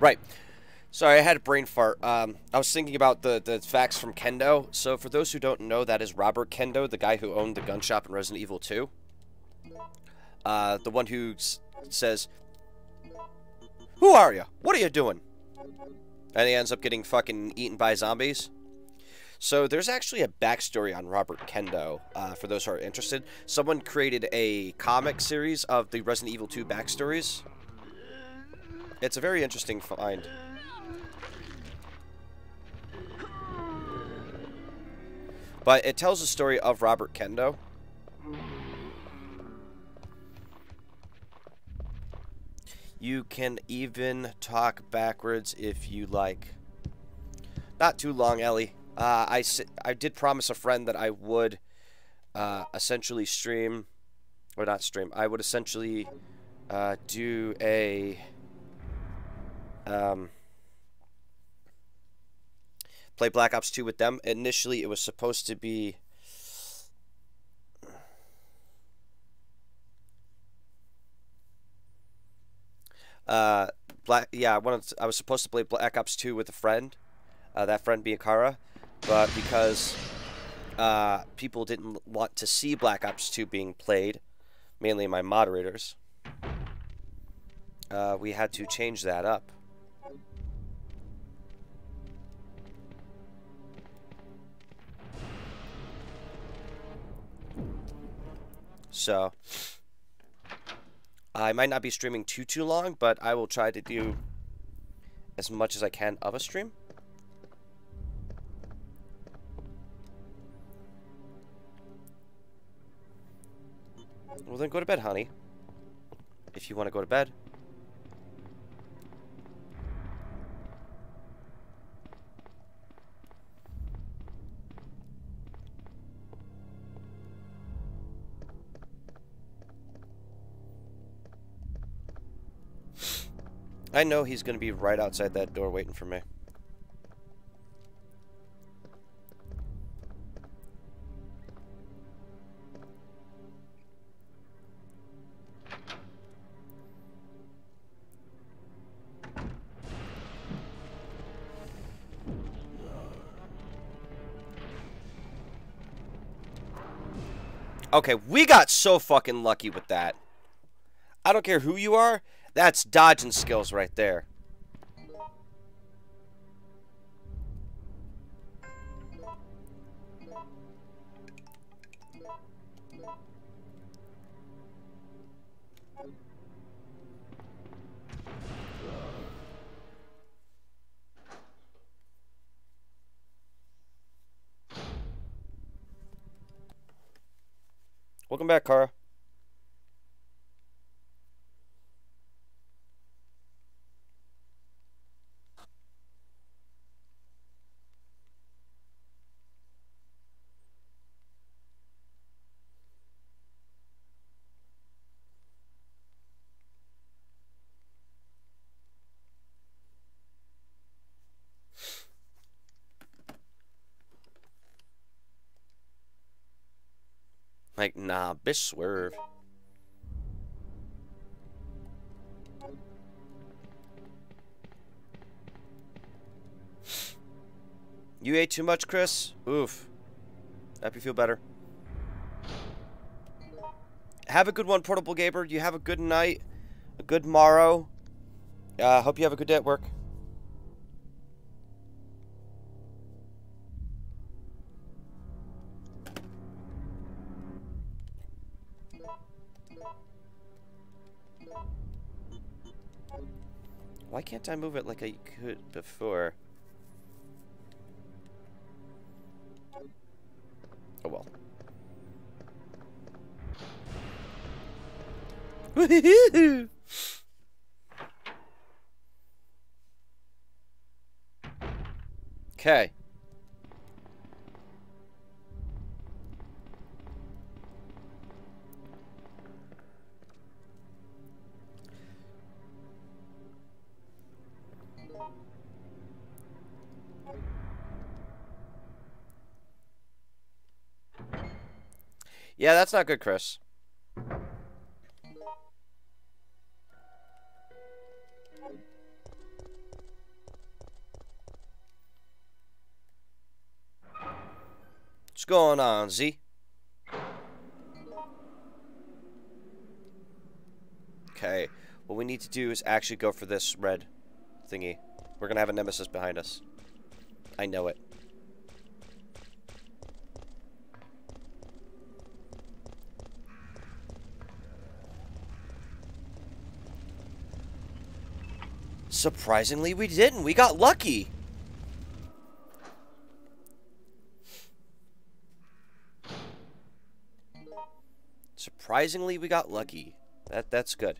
Right. Sorry, I had a brain fart. I was thinking about the facts from Kendo. So for those who don't know, that is Robert Kendo, the guy who owned the gun shop in Resident Evil 2. The one who says, "Who are you? What are you doing?" And he ends up getting fucking eaten by zombies. So there's actually a backstory on Robert Kendo, for those who are interested. Someone created a comic series of the Resident Evil 2 backstories. It's a very interesting find. But it tells the story of Robert Kendo. You can even talk backwards if you like. Not too long, Ellie. I did promise a friend that I would essentially stream, or not stream, I would essentially do a play Black Ops 2 with them. Initially, it was supposed to be I was supposed to play Black Ops 2 with a friend, that friend being Kara, but because people didn't want to see Black Ops 2 being played, mainly my moderators, we had to change that up. So I might not be streaming too long, but I will try to do as much as I can of a stream. Well, then go to bed, honey. If you want to go to bed. I know he's going to be right outside that door waiting for me. Okay, we got so fucking lucky with that. I don't care who you are. That's dodging skills right there. Welcome back, Kara. Like, nah, bitch, swerve. You ate too much, Chris? Oof. Hope you feel better. Have a good one, Portable Gamer. You have a good night, a good morrow. Hope you have a good day at work. Why can't I move it like I could before? Oh well. Woohoo! Okay. Yeah, that's not good, Chris. What's going on, Z? Okay, what we need to do is actually go for this red thingy. We're gonna have a nemesis behind us. I know it. Surprisingly, we didn't. We got lucky. Surprisingly, we got lucky. That's good.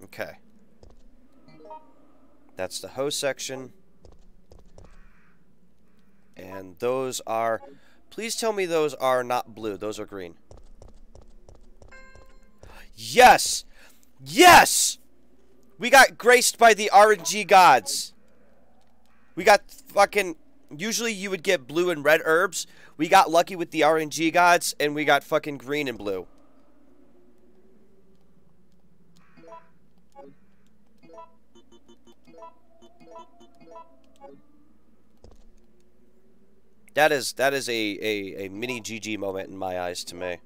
Okay. That's the hose section. And those are... Please tell me those are not blue. Those are green. Yes! Yes! We got graced by the RNG gods. We got fucking... Usually you would get blue and red herbs. We got lucky with the RNG gods, and we got fucking green and blue. That is a mini GG moment in my eyes to me.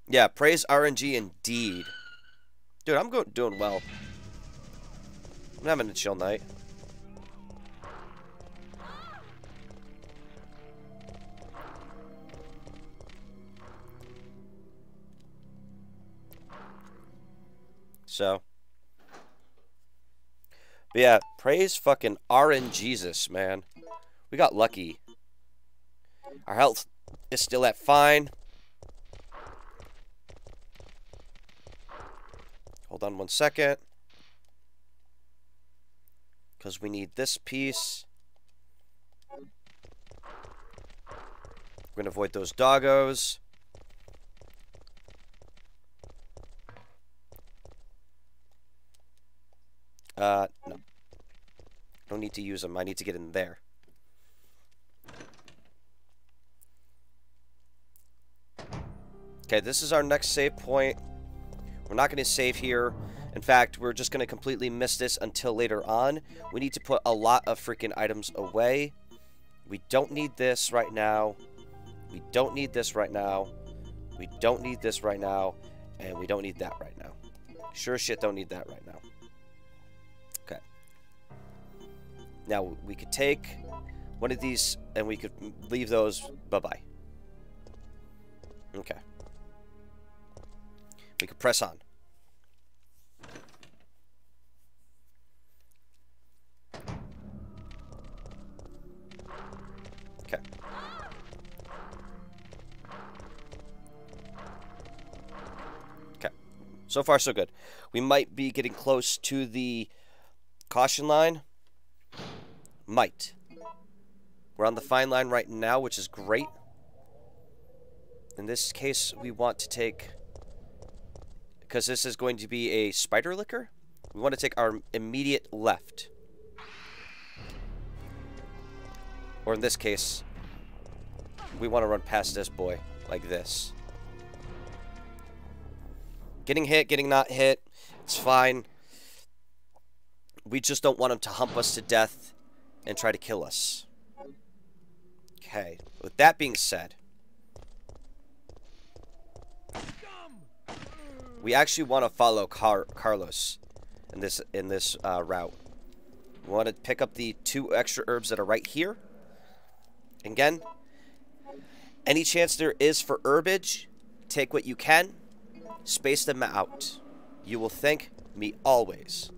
Yeah, praise RNG indeed. Dude, I'm doing well. I'm having a chill night. So. But yeah, praise fucking RNGesus, man. We got lucky. Our health is still at fine. Hold on 1 second. Because we need this piece. We're going to avoid those doggos. No. Don't need to use them. I need to get in there. Okay, this is our next save point. We're not going to save here. In fact, we're just going to completely miss this until later on. We need to put a lot of freaking items away. We don't need this right now. We don't need this right now. We don't need this right now. And we don't need that right now. Sure as shit don't need that right now. Okay. Now, we could take one of these and we could leave those. Bye-bye. Okay. We could press on. Okay. Okay. So far, so good. We might be getting close to the caution line. Might. We're on the fine line right now, which is great. In this case, we want to take... because this is going to be a spider licker, we want to take our immediate left. Or in this case, we want to run past this boy, like this. Getting hit, getting not hit, it's fine. We just don't want him to hump us to death and try to kill us. Okay, with that being said, we actually want to follow Carlos in this route. We want to pick up the 2 extra herbs that are right here. Again, any chance there is for herbage, take what you can, space them out. You will thank me always.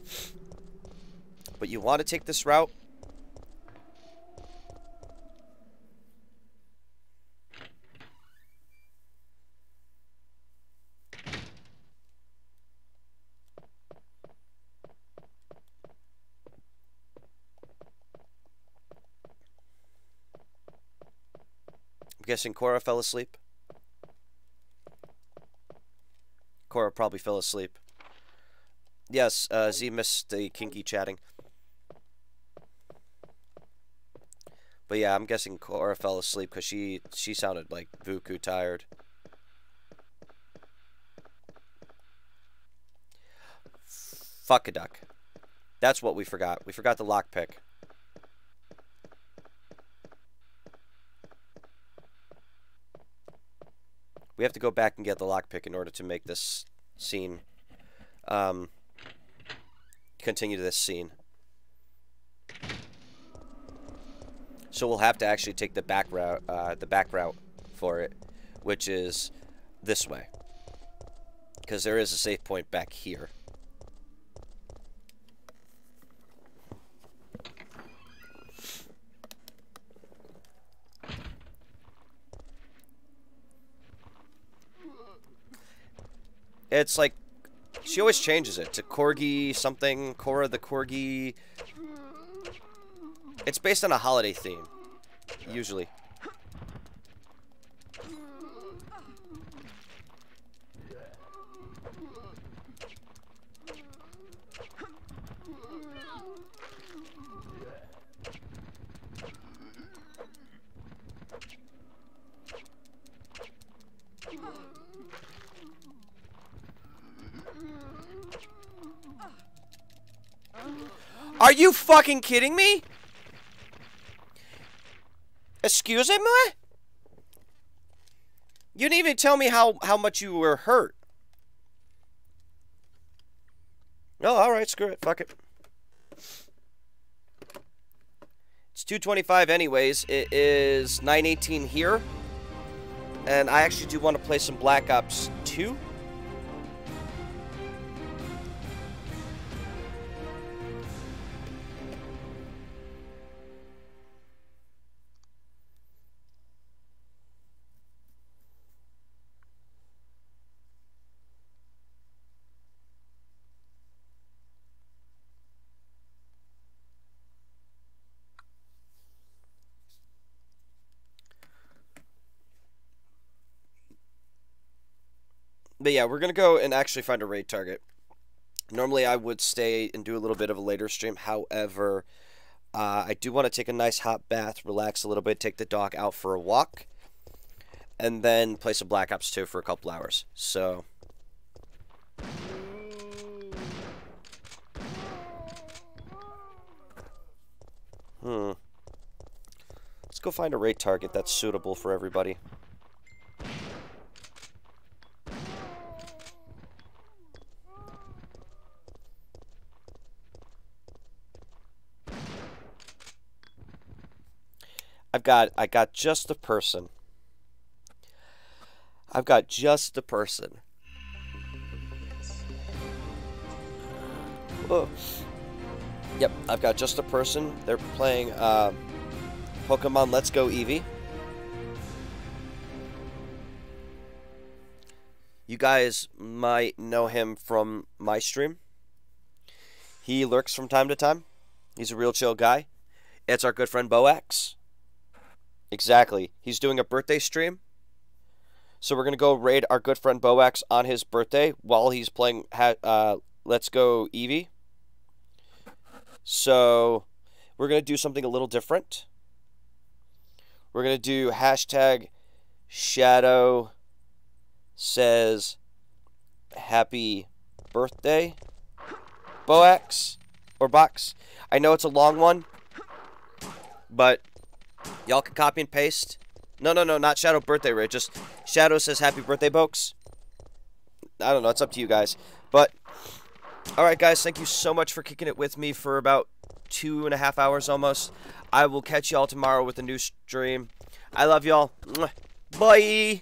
But you want to take this route. I'm guessing Cora fell asleep. Cora probably fell asleep. Yes, Z missed the kinky chatting. But yeah, I'm guessing Cora fell asleep because she sounded like Vuku tired. Fuck a duck. That's what we forgot. We forgot the lockpick. We have to go back and get the lockpick in order to make this scene, continue this scene. So we'll have to actually take the back route for it, which is this way, because there is a save point back here. It's like, she always changes it to Corgi something, Cora the Corgi. It's based on a holiday theme, usually. Are you fucking kidding me? Excuse me? You didn't even tell me how much you were hurt. Oh, alright, screw it. Fuck it. It's 2:25 anyways. It is 9:18 here. And I actually do want to play some Black Ops 2. But yeah, we're going to go and actually find a raid target. Normally I would stay and do a little bit of a later stream. However, I do want to take a nice hot bath, relax a little bit, take the dog out for a walk. and then play some Black Ops 2 for a couple hours. So, let's go find a raid target that's suitable for everybody. I got just the person. I've got just the person. Oh. Yep, I've got just the person. They're playing Pokemon Let's Go Eevee. You guys might know him from my stream. He lurks from time to time. He's a real chill guy. It's our good friend Boax. Exactly. He's doing a birthday stream. So we're going to go raid our good friend Boax on his birthday while he's playing Let's Go Eevee. So we're going to do something a little different. We're going to do hashtag Shadow says happy birthday Boax or Box. I know it's a long one, but y'all can copy and paste. No, not Shadow birthday raid. Just Shadow says happy birthday, folks. I don't know. It's up to you guys. But, alright, guys. Thank you so much for kicking it with me for about 2.5 hours almost. I will catch y'all tomorrow with a new stream. I love y'all. Bye.